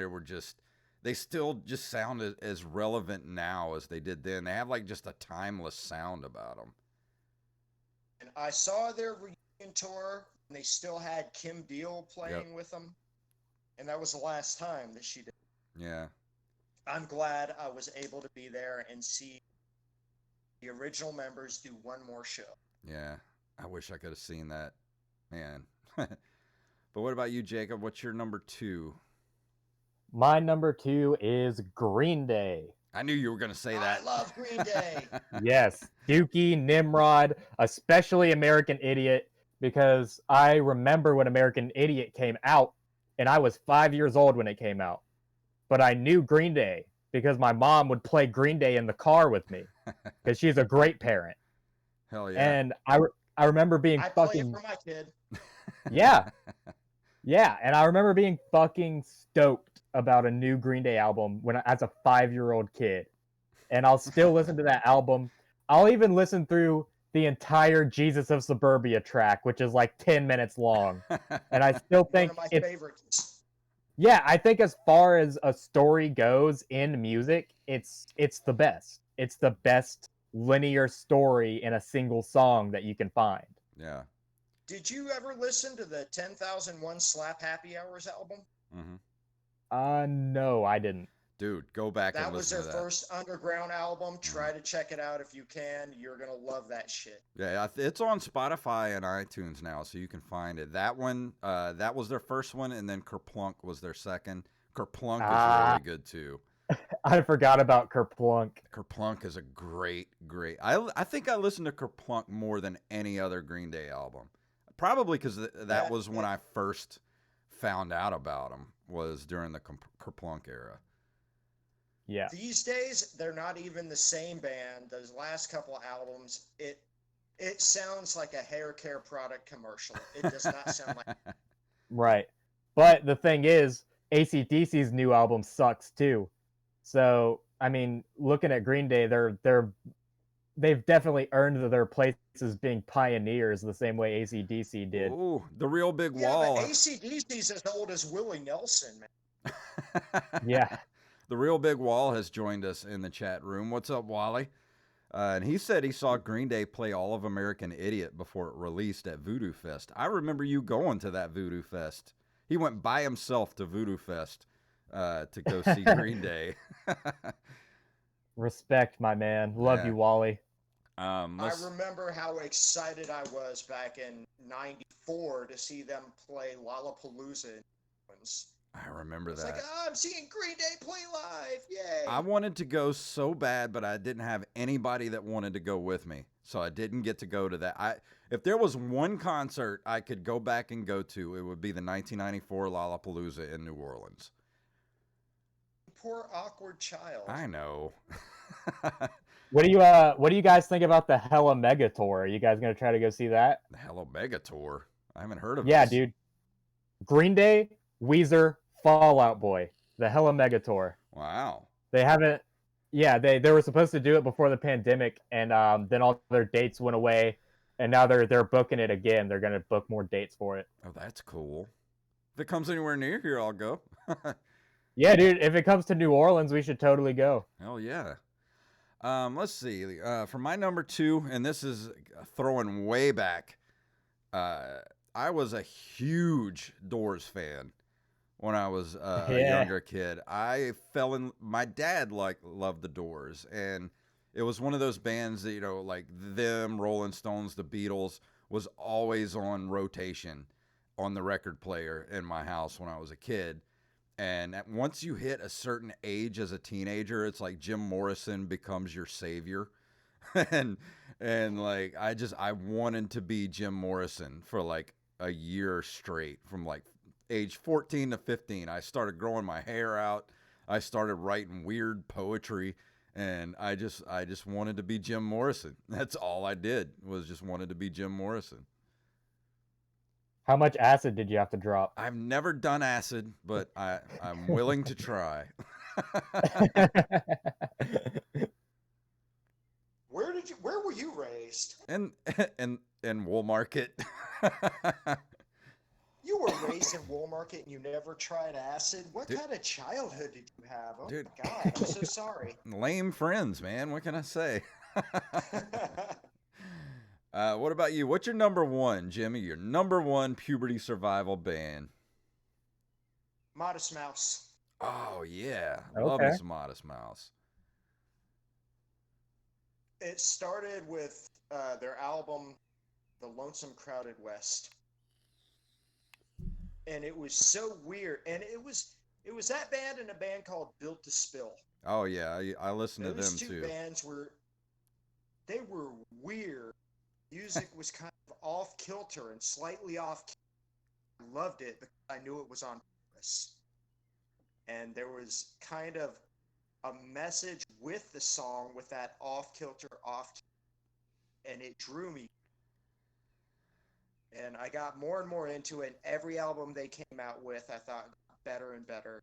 Speaker 1: they still just sound as relevant now as they did then. They have like just a timeless sound about them.
Speaker 3: And I saw their reunion tour, and they still had Kim Deal playing with them. And that was the last time that she did.
Speaker 1: Yeah.
Speaker 3: I'm glad I was able to be there and see the original members do one more show.
Speaker 1: Yeah. I wish I could have seen that, man. But what about you, Jacob? What's your number 2?
Speaker 2: My number 2 is Green Day.
Speaker 1: I knew you were going to say that.
Speaker 3: I love Green Day.
Speaker 2: Yes, Dookie, Nimrod, especially American Idiot, because I remember when American Idiot came out, and I was 5 years old when it came out. but I knew Green Day because my mom would play Green Day in the car with me because she's a great parent.
Speaker 1: Hell yeah.
Speaker 2: And I remember being
Speaker 3: I play it
Speaker 2: fucking
Speaker 3: for my kid.
Speaker 2: yeah, yeah, and I remember being fucking stoked about a new Green Day album as a 5-year-old kid. And I'll still listen to that album. I'll even listen through the entire Jesus of Suburbia track, which is like 10 minutes long. And I still
Speaker 3: One
Speaker 2: think
Speaker 3: of my
Speaker 2: it's
Speaker 3: favorites.
Speaker 2: yeah, I think as far as a story goes in music, it's the best. It's the best linear story in a single song that you can find.
Speaker 1: Yeah.
Speaker 3: Did you ever listen to the 10,001 Slap Happy Hours album?
Speaker 1: Hmm.
Speaker 2: No, I didn't.
Speaker 1: Dude, go back and
Speaker 3: That was
Speaker 1: listen
Speaker 3: their
Speaker 1: to that.
Speaker 3: first underground album. Try to check it out if you can. You're gonna love that shit.
Speaker 1: Yeah, it's on Spotify and iTunes now, so you can find it. That one, that was their first one, and then Kerplunk was their second. Kerplunk is
Speaker 2: Ah,
Speaker 1: really good too.
Speaker 2: I forgot about Kerplunk.
Speaker 1: Kerplunk is a great. I think I listened to Kerplunk more than any other Green Day album. Probably because that was when I first found out about them, was during the Kerplunk era.
Speaker 2: Yeah.
Speaker 3: These days, they're not even the same band. Those last couple albums, it sounds like a hair care product commercial. It does not sound like.
Speaker 2: Right. But the thing is, AC/DC's new album sucks too. So, I mean, looking at Green Day, they've definitely earned their place as being pioneers the same way AC/DC did.
Speaker 1: Ooh, the real big
Speaker 3: Yeah, but
Speaker 1: wall.
Speaker 3: AC/DC's as old as Willie Nelson, man.
Speaker 2: Yeah.
Speaker 1: The real big wall has joined us in the chat room. What's up, Wally? And he said he saw Green Day play All of American Idiot before it released at Voodoo Fest. I remember you going to that Voodoo Fest. He went by himself to Voodoo Fest to go see Green Day.
Speaker 2: Respect, my man. Love
Speaker 1: Yeah.
Speaker 2: you, Wally.
Speaker 3: I remember how excited I was back in '94 to see them play Lollapalooza in New Orleans.
Speaker 1: I remember
Speaker 3: It's
Speaker 1: that.
Speaker 3: like, oh, I'm seeing Green Day play live. Yay.
Speaker 1: I wanted to go so bad, but I didn't have anybody that wanted to go with me. So I didn't get to go to that. If there was one concert I could go back and go to, it would be the 1994 Lollapalooza in New Orleans.
Speaker 3: Poor awkward child.
Speaker 1: I know.
Speaker 2: What do you guys think about the Hella Mega Tour? Are you guys gonna try to go see that?
Speaker 1: The Hello Mega Tour. I haven't heard of
Speaker 2: Yeah,
Speaker 1: this.
Speaker 2: dude. Green Day, Weezer, Fall Out Boy, the Hella Mega Tour.
Speaker 1: Wow.
Speaker 2: They haven't. Yeah, they were supposed to do it before the pandemic, and then all their dates went away, and now they're booking it again. They're gonna book more dates for it.
Speaker 1: Oh, that's cool. If it comes anywhere near here, I'll go.
Speaker 2: Yeah, dude. If it comes to New Orleans, we should totally go.
Speaker 1: Hell yeah. Let's see. For my number 2, and this is throwing way back. I was a huge Doors fan when I was a
Speaker 2: Yeah.
Speaker 1: younger kid. My dad loved the Doors, and it was one of those bands that, like them, Rolling Stones, the Beatles, was always on rotation on the record player in my house when I was a kid. And once you hit a certain age as a teenager, it's like Jim Morrison becomes your savior. and like I wanted to be Jim Morrison for like a year straight, from like age 14 to 15. I started growing my hair out. I started writing weird poetry, and I just wanted to be Jim Morrison. That's all I did, was just wanted to be Jim Morrison.
Speaker 2: How much acid did you have to drop?
Speaker 1: I've never done acid, but I'm willing to try.
Speaker 3: Where were you raised?
Speaker 1: in Woolmarket.
Speaker 3: You were raised in Woolmarket and you never tried acid? What
Speaker 1: Dude.
Speaker 3: kind of childhood did you have? Oh
Speaker 1: Dude.
Speaker 3: my god, I'm so sorry.
Speaker 1: Lame friends, man. What can I say? What about you? What's your number 1, Jimmy? Your number 1 puberty survival band?
Speaker 3: Modest Mouse.
Speaker 1: Oh yeah, love
Speaker 2: Okay.
Speaker 1: me some Modest Mouse.
Speaker 3: It started with their album, The Lonesome Crowded West. And it was so weird. And it was that band and a band called Built to Spill.
Speaker 1: Oh yeah, I listened to
Speaker 3: Those
Speaker 1: them
Speaker 3: two
Speaker 1: too.
Speaker 3: bands were weird. Music was kind of off kilter and slightly off. I loved it because I knew it was on purpose. and there was kind of a message with the song with that off kilter off, and it drew me. And I got more and more into it. Every album they came out with, I thought got better and better.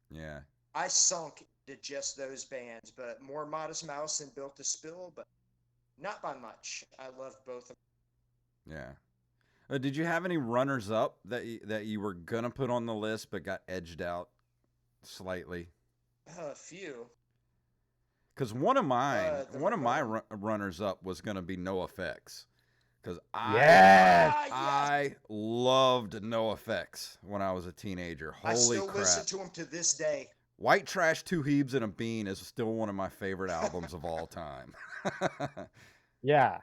Speaker 1: Yeah.
Speaker 3: I sunk to just those bands, but more Modest Mouse and Built to Spill, but not by much. I loved both of
Speaker 1: Yeah. Did you have any runners up that you were gonna put on the list but got edged out slightly?
Speaker 3: them. A few.
Speaker 1: Because one of mine,
Speaker 3: The
Speaker 1: one of my
Speaker 3: Ramones.
Speaker 1: runners up was gonna be No Effects. Because
Speaker 2: Yes.
Speaker 3: Ah, yes!
Speaker 1: I loved No Effects when I was a teenager.
Speaker 3: I
Speaker 1: Holy
Speaker 3: still
Speaker 1: crap!
Speaker 3: listen to them to this day.
Speaker 1: White Trash, Two Hebes, and a Bean is still one of my favorite albums of all time.
Speaker 2: Yeah.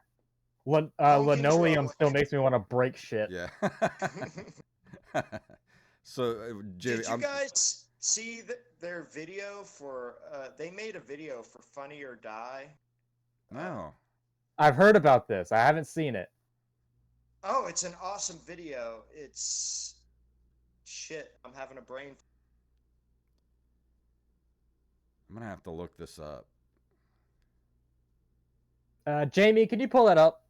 Speaker 3: Home
Speaker 2: Linoleum
Speaker 3: Control.
Speaker 2: still makes me want to break shit.
Speaker 1: Yeah. So, Jimmy,
Speaker 3: Did you guys see their video for? They made a video for Funny or Die.
Speaker 1: no.
Speaker 2: I've heard about this. I haven't seen it.
Speaker 3: Oh, it's an awesome video. It's shit. I'm having a brain.
Speaker 1: I'm gonna have to look this up.
Speaker 2: Jamie, can you pull that up?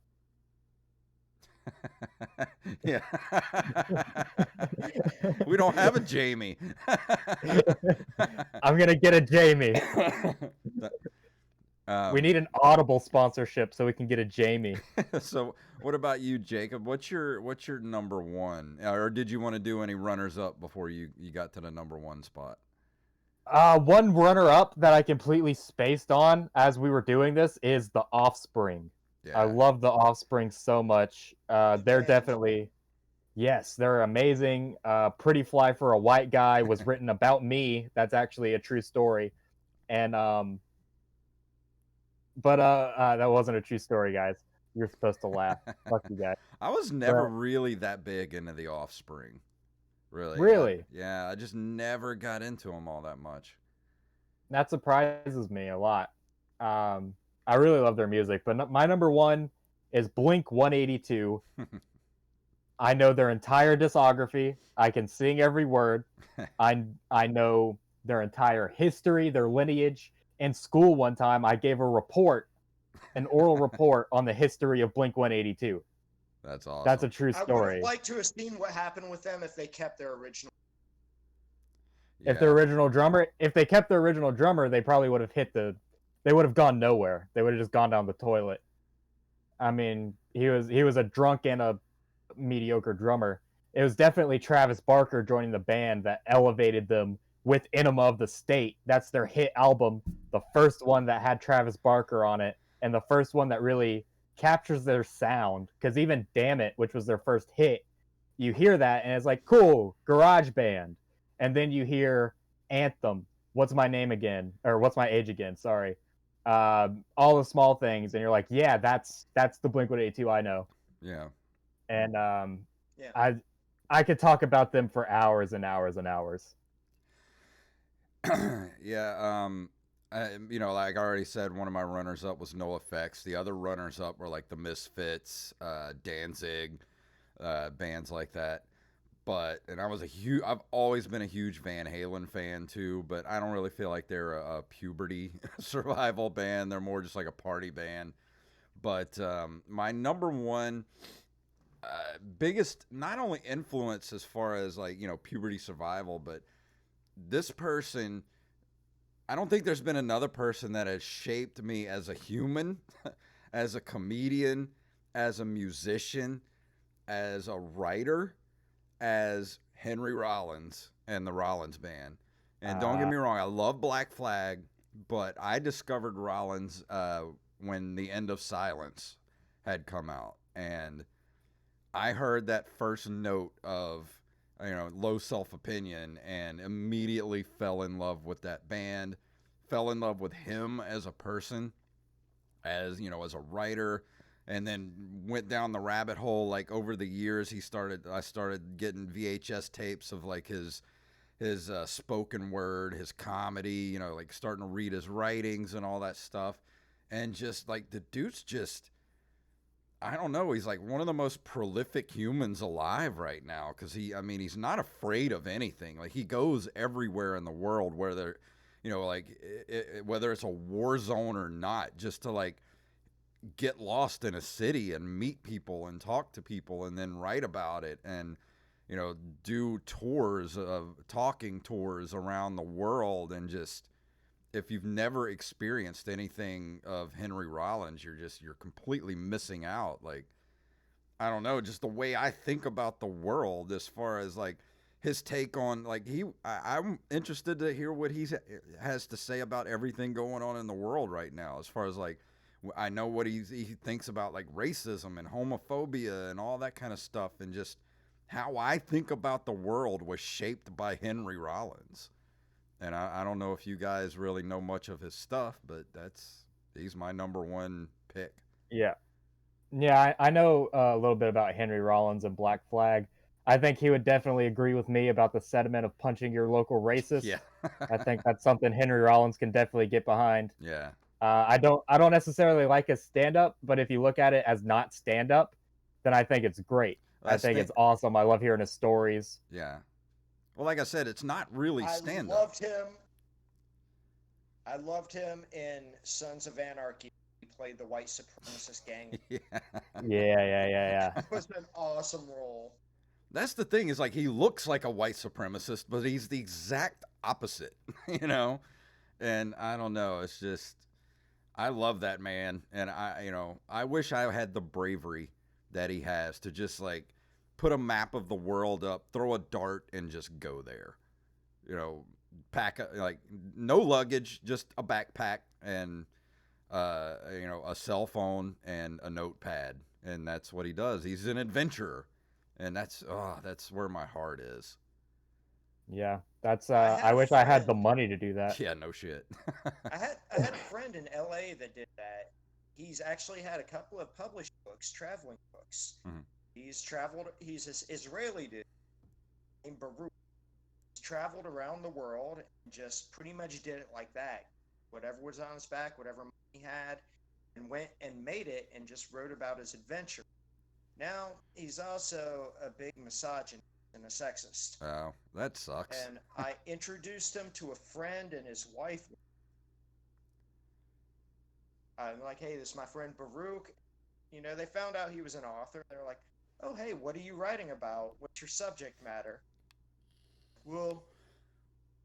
Speaker 1: Yeah. We don't have a Jamie.
Speaker 2: I'm gonna get a Jamie. We need an Audible sponsorship so we can get a Jamie.
Speaker 1: So, what about you, Jacob? What's your number one? Or did you want to do any runners up before you got to the number one spot?
Speaker 2: One runner-up that I completely spaced on as we were doing this is The Offspring.
Speaker 1: Yeah.
Speaker 2: I love The Offspring so much. They're
Speaker 3: band.
Speaker 2: definitely, yes, they're amazing. Pretty Fly for a White Guy was written about me. That's actually a true story. And that wasn't a true story, guys. You're supposed to laugh. Fuck you guys.
Speaker 1: I was never really that big into the Offspring. Really.
Speaker 2: Really?
Speaker 1: Yeah, I just never got into them all that much.
Speaker 2: That surprises me a lot. I really love their music, but my number one is Blink 182. I know their entire discography. I can sing every word. I know their entire history, their lineage. In school one time, I gave a report, an oral report on the history of Blink 182.
Speaker 1: That's awesome.
Speaker 2: That's a true
Speaker 3: I would
Speaker 2: story.
Speaker 3: have liked to have seen what happened with them if they kept their original.
Speaker 2: If their original drummer, if they kept their original drummer, they probably would have they would have gone nowhere. They would have just gone down the toilet. I mean, he was a drunk and a mediocre drummer. It was definitely Travis Barker joining the band that elevated them with Enema of the State. That's their hit album, the first one that had Travis Barker on it, and the first one that really captures their sound. Because even Damn It, which was their first hit, you hear that and it's like, cool, garage band. And then you hear Anthem, What's My Name Again, or What's My Age Again, sorry. All the Small Things, and you're like, yeah, that's the Blink-182 I know.
Speaker 1: Yeah.
Speaker 2: And
Speaker 3: Yeah.
Speaker 2: I could talk about them for hours and hours and hours.
Speaker 1: Yeah. Like I already said, one of my runners up was No Effects. The other runners up were like the Misfits, Danzig, bands like that. And I've always been a huge Van Halen fan too, but I don't really feel like they're a puberty survival band. They're more just like a party band. But my number one biggest, not only influence as far as like, puberty survival, but this person, I don't think there's been another person that has shaped me as a human, as a comedian, as a musician, as a writer, as Henry Rollins and the Rollins Band. And don't get me wrong, I love Black Flag, but I discovered Rollins when The End of Silence had come out. And I heard that first note of, low self-opinion and immediately fell in love with that band, fell in love with him as a person, as a writer, and then went down the rabbit hole. Like over the years, I started getting VHS tapes of like his spoken word, his comedy, like starting to read his writings and all that stuff. And just like the dude's just, I don't know. He's like one of the most prolific humans alive right now because he's not afraid of anything. Like he goes everywhere in the world where there, like whether it's a war zone or not, just to like get lost in a city and meet people and talk to people and then write about it and, do talking tours around the world and just, if you've never experienced anything of Henry Rollins, you're completely missing out. Like, I don't know, just the way I think about the world as far as like his take on like I'm interested to hear what he has to say about everything going on in the world right now. As far as like, I know what he thinks about like racism and homophobia and all that kind of stuff, and just how I think about the world was shaped by Henry Rollins. And I don't know if you guys really know much of his stuff, but he's my number one pick.
Speaker 2: Yeah. Yeah, I know a little bit about Henry Rollins and Black Flag. I think he would definitely agree with me about the sentiment of punching your local racist.
Speaker 1: Yeah.
Speaker 2: I think that's something Henry Rollins can definitely get behind.
Speaker 1: Yeah.
Speaker 2: I don't necessarily like his stand up, but if you look at it as not stand up, then I think it's great. I think it's awesome. I love hearing his stories.
Speaker 1: Yeah. Well, like I said, it's not really stand up.
Speaker 3: I loved him in Sons of Anarchy. He played the white supremacist gang.
Speaker 1: Yeah.
Speaker 2: Yeah.
Speaker 3: It was an awesome role.
Speaker 1: That's the thing, is like he looks like a white supremacist, but he's the exact opposite, And I don't know, it's just, I love that man, and I wish I had the bravery that he has to just like put a map of the world up, throw a dart, and just go there. Pack like no luggage, just a backpack and a cell phone and a notepad, and that's what he does. He's an adventurer, and that's where my heart is.
Speaker 2: Yeah, that's I wish I had the money to do that.
Speaker 1: Yeah, no shit.
Speaker 3: I had a friend in LA that did that. He's actually had a couple of published books, traveling books.
Speaker 1: Mm-hmm.
Speaker 3: He's an Israeli dude named Baruch. He's traveled around the world and just pretty much did it like that. Whatever was on his back, whatever money he had, and went and made it and just wrote about his adventure. Now, he's also a big misogynist and a sexist.
Speaker 1: Oh, that sucks.
Speaker 3: And I introduced him to a friend and his wife. I'm like, hey, this is my friend Baruch. They found out he was an author. They're like, oh, hey, what are you writing about? What's your subject matter? Well,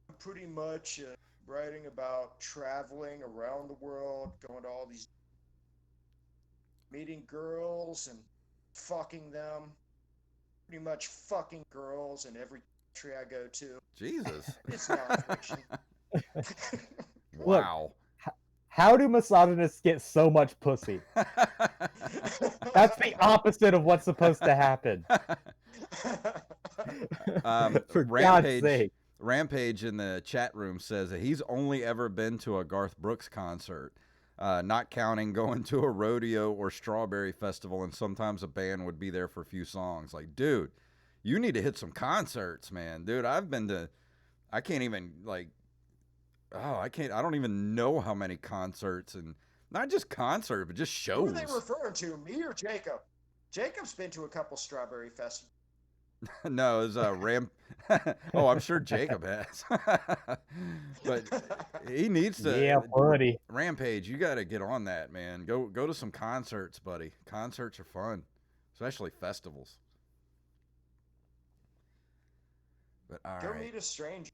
Speaker 3: I'm pretty much writing about traveling around the world, going to all these, meeting girls and fucking them. Pretty much fucking girls in every country I go to.
Speaker 1: Jesus.
Speaker 3: It's nonfiction.
Speaker 1: Wow.
Speaker 2: Look, how do misogynists get so much pussy? That's the opposite of what's supposed to happen. For God's sake.
Speaker 1: Rampage in the chat room says that he's only ever been to a Garth Brooks concert, not counting going to a rodeo or strawberry festival, and sometimes a band would be there for a few songs. Like, dude, you need to hit some concerts, man. Dude, I can't even like, I don't even know how many concerts, and not just concerts, but just shows.
Speaker 3: Who are they referring to, me or Jacob? Jacob's been to a couple strawberry festivals.
Speaker 1: No, it's oh, I'm sure Jacob has. But he needs to.
Speaker 2: Yeah, buddy.
Speaker 1: Rampage, you got to get on that, man. Go to some concerts, buddy. Concerts are fun, especially festivals. But all
Speaker 3: Go
Speaker 1: right.
Speaker 3: meet a stranger.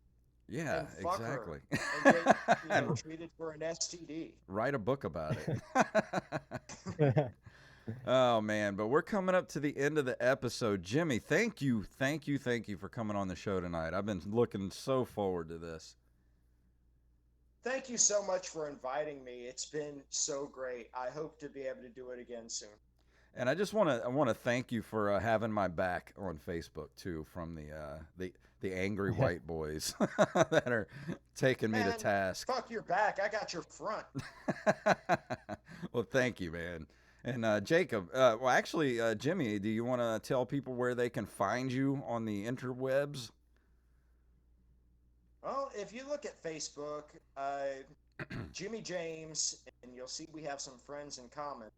Speaker 1: Yeah,
Speaker 3: and fuck
Speaker 1: exactly.
Speaker 3: Her and get treated for an STD.
Speaker 1: Write a book about it. Oh man, but we're coming up to the end of the episode. Jimmy, thank you for coming on the show tonight. I've been looking so forward to this.
Speaker 3: Thank you so much for inviting me. It's been so great. I hope to be able to do it again soon.
Speaker 1: And I want to thank you for having my back on Facebook too, from the angry white boys that are taking me to task.
Speaker 3: Fuck your back. I got your front.
Speaker 1: Well, thank you, man. And Jacob, Jimmy, do you want to tell people where they can find you on the interwebs?
Speaker 3: Well, if you look at Facebook, Jimmy James, and you'll see we have some friends in common.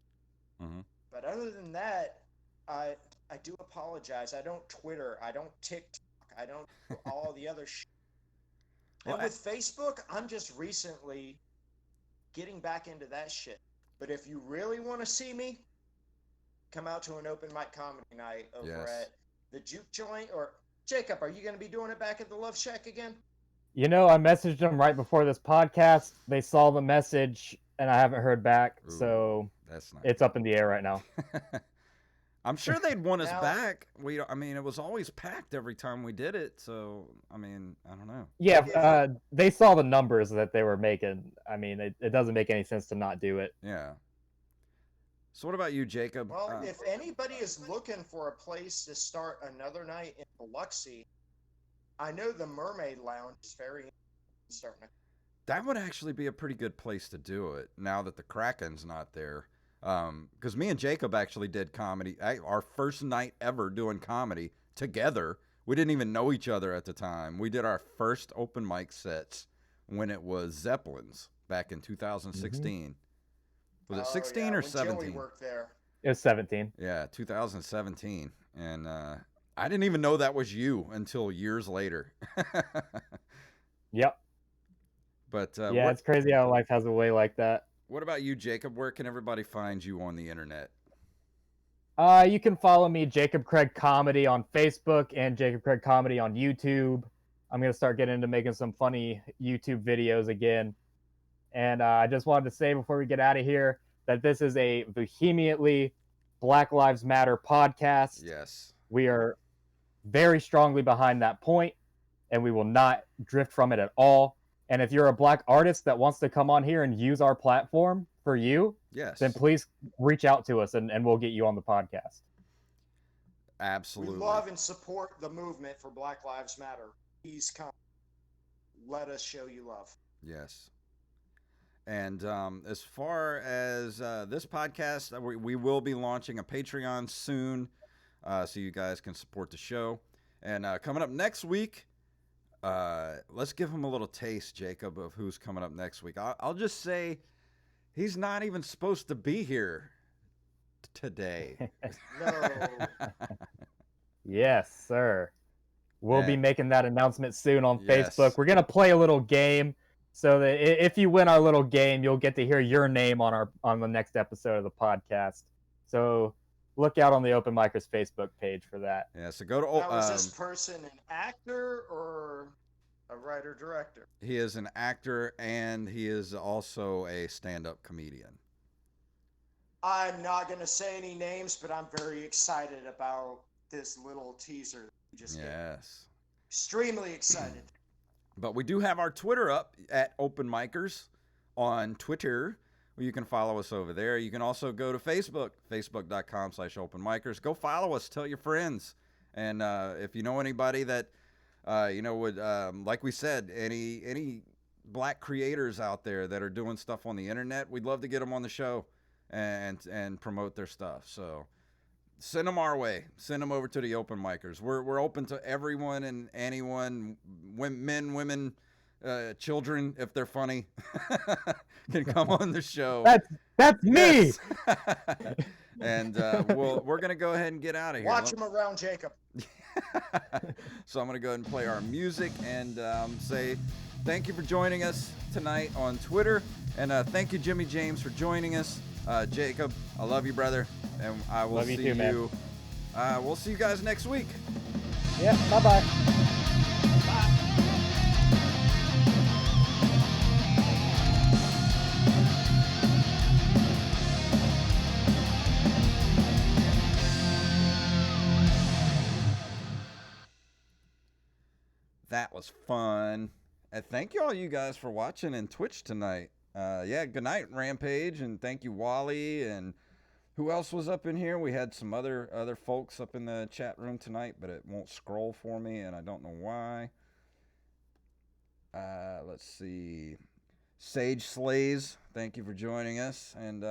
Speaker 1: Mm-hmm.
Speaker 3: But other than that, I I do apologize. I don't Twitter. I don't TikTok. I don't do all the other shit.
Speaker 1: Well,
Speaker 3: And with Facebook, I'm just recently getting back into that shit. But if you really want to see me, come out to an open mic comedy night over
Speaker 1: Yes.
Speaker 3: at the Juke Joint. Or Jacob, are you going to be doing it back at the Love Shack again?
Speaker 2: You know, I messaged them right before this podcast. They saw the message, and I haven't heard back.
Speaker 1: Ooh,
Speaker 2: So
Speaker 1: that's not.
Speaker 2: it's up in the air right now.
Speaker 1: I'm sure they'd want us
Speaker 3: Now-
Speaker 1: back. I mean, it was always packed every time we did it. So, I mean, I don't know.
Speaker 2: Yeah,
Speaker 3: Yeah.
Speaker 2: they saw the numbers that they were making. I mean, it doesn't make any sense to not do it.
Speaker 1: Yeah. So, what about you, Jacob?
Speaker 3: Well, if anybody is looking for a place to start another night in Biloxi, I know the Mermaid Lounge is very starting to.
Speaker 1: That would actually be a pretty good place to do it now that the Kraken's not there. Because me and Jacob actually did comedy. Our first night ever doing comedy together. We didn't even know each other at the time. We did our first open mic sets when it was Zeppelin's back in 2016. Was it 16
Speaker 3: yeah,
Speaker 1: or
Speaker 3: when
Speaker 1: 17?
Speaker 3: Joey worked there.
Speaker 2: It was 17.
Speaker 1: Yeah, 2017. And I didn't even know that was you until years later.
Speaker 2: Yep.
Speaker 1: But
Speaker 2: Yeah, it's crazy how life has a way like that.
Speaker 1: what about you, Jacob? Where can everybody find you on the internet?
Speaker 2: You can follow me, Jacob Craig Comedy, on Facebook and Jacob Craig Comedy on YouTube. I'm gonna start getting into making some funny YouTube videos again. And I just wanted to say before we get out of here that this is a vehemently Black Lives Matter podcast.
Speaker 1: Yes.
Speaker 2: We are very strongly behind that point, and we will not drift from it at all. And if you're a Black artist that wants to come on here and use our platform for you,
Speaker 1: Yes.
Speaker 2: then please reach out to us and we'll get you on the podcast.
Speaker 1: Absolutely.
Speaker 3: We love and support the movement for Black Lives Matter. Please come. Let us show you love.
Speaker 1: Yes. And as far as this podcast, we will be launching a Patreon soon, so you guys can support the show. And coming up next week, let's give him a little taste, Jacob, of who's coming up next week. I'll just say he's not even supposed to be here today.
Speaker 3: No.
Speaker 2: Yes, sir. We'll be
Speaker 1: And-
Speaker 2: making that announcement soon on
Speaker 1: Yes.
Speaker 2: Facebook. We're going to play a little game so that if you win our little game, you'll get to hear your name on the next episode of the podcast. So look out on the Open Micers Facebook page for that.
Speaker 1: Yeah, so go to
Speaker 3: Now, is this person an actor or a writer-director?
Speaker 1: he is an actor and he is also a stand-up comedian.
Speaker 3: I'm not going to say any names, but I'm very excited about this little teaser that you just gave.
Speaker 1: Yes.
Speaker 3: Extremely excited.
Speaker 1: But we do have our Twitter up at Open Micers on Twitter. Well, you can follow us over there. You can also go to Facebook, facebook.com/Open Micers. Go follow us. Tell your friends. And if you know anybody that, would, like we said, any black creators out there that are doing stuff on the internet, we'd love to get them on the show and promote their stuff. So send them our way. Send them over to the Open Micers. We're open to everyone and anyone, men, women, children, if they're funny, can come on the show.
Speaker 2: That's me.
Speaker 1: Yes. And we're gonna go ahead and get out of here.
Speaker 3: Watch him around, Jacob.
Speaker 1: So I'm gonna go ahead and play our music and say thank you for joining us tonight on Twitter, and thank you, Jimmy James, for joining us. Jacob, I love you, brother, and I will
Speaker 2: Love you
Speaker 1: see
Speaker 2: too, man.
Speaker 1: you. We'll see you guys next week.
Speaker 2: Yeah, bye-bye.
Speaker 1: That was fun. And thank you all you guys for watching in Twitch tonight. Good night, Rampage, and thank you, Wally, and who else was up in here? We had some other folks up in the chat room tonight, but it won't scroll for me, and I don't know why. Let's see. Sage Slays, thank you for joining us. And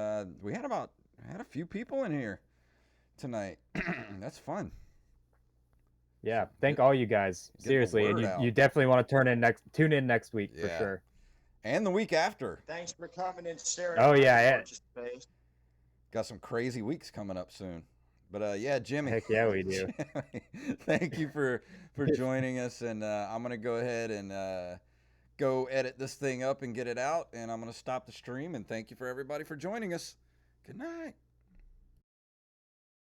Speaker 1: we had a few people in here tonight. That's fun.
Speaker 2: Yeah, thank all you guys.
Speaker 1: the
Speaker 2: Seriously, and
Speaker 1: word out.
Speaker 2: you definitely want to tune in next week for
Speaker 1: Yeah.
Speaker 2: sure.
Speaker 1: And the week after.
Speaker 3: Thanks for coming and staring.
Speaker 2: Oh,
Speaker 3: at my
Speaker 2: yeah, yeah.
Speaker 3: gorgeous face.
Speaker 1: got some crazy weeks coming up soon. But yeah, Jimmy.
Speaker 2: Heck yeah, we do.
Speaker 1: Thank you for joining us, and I'm gonna go ahead and go edit this thing up and get it out, and I'm gonna stop the stream. And thank you for everybody for joining us. Good night.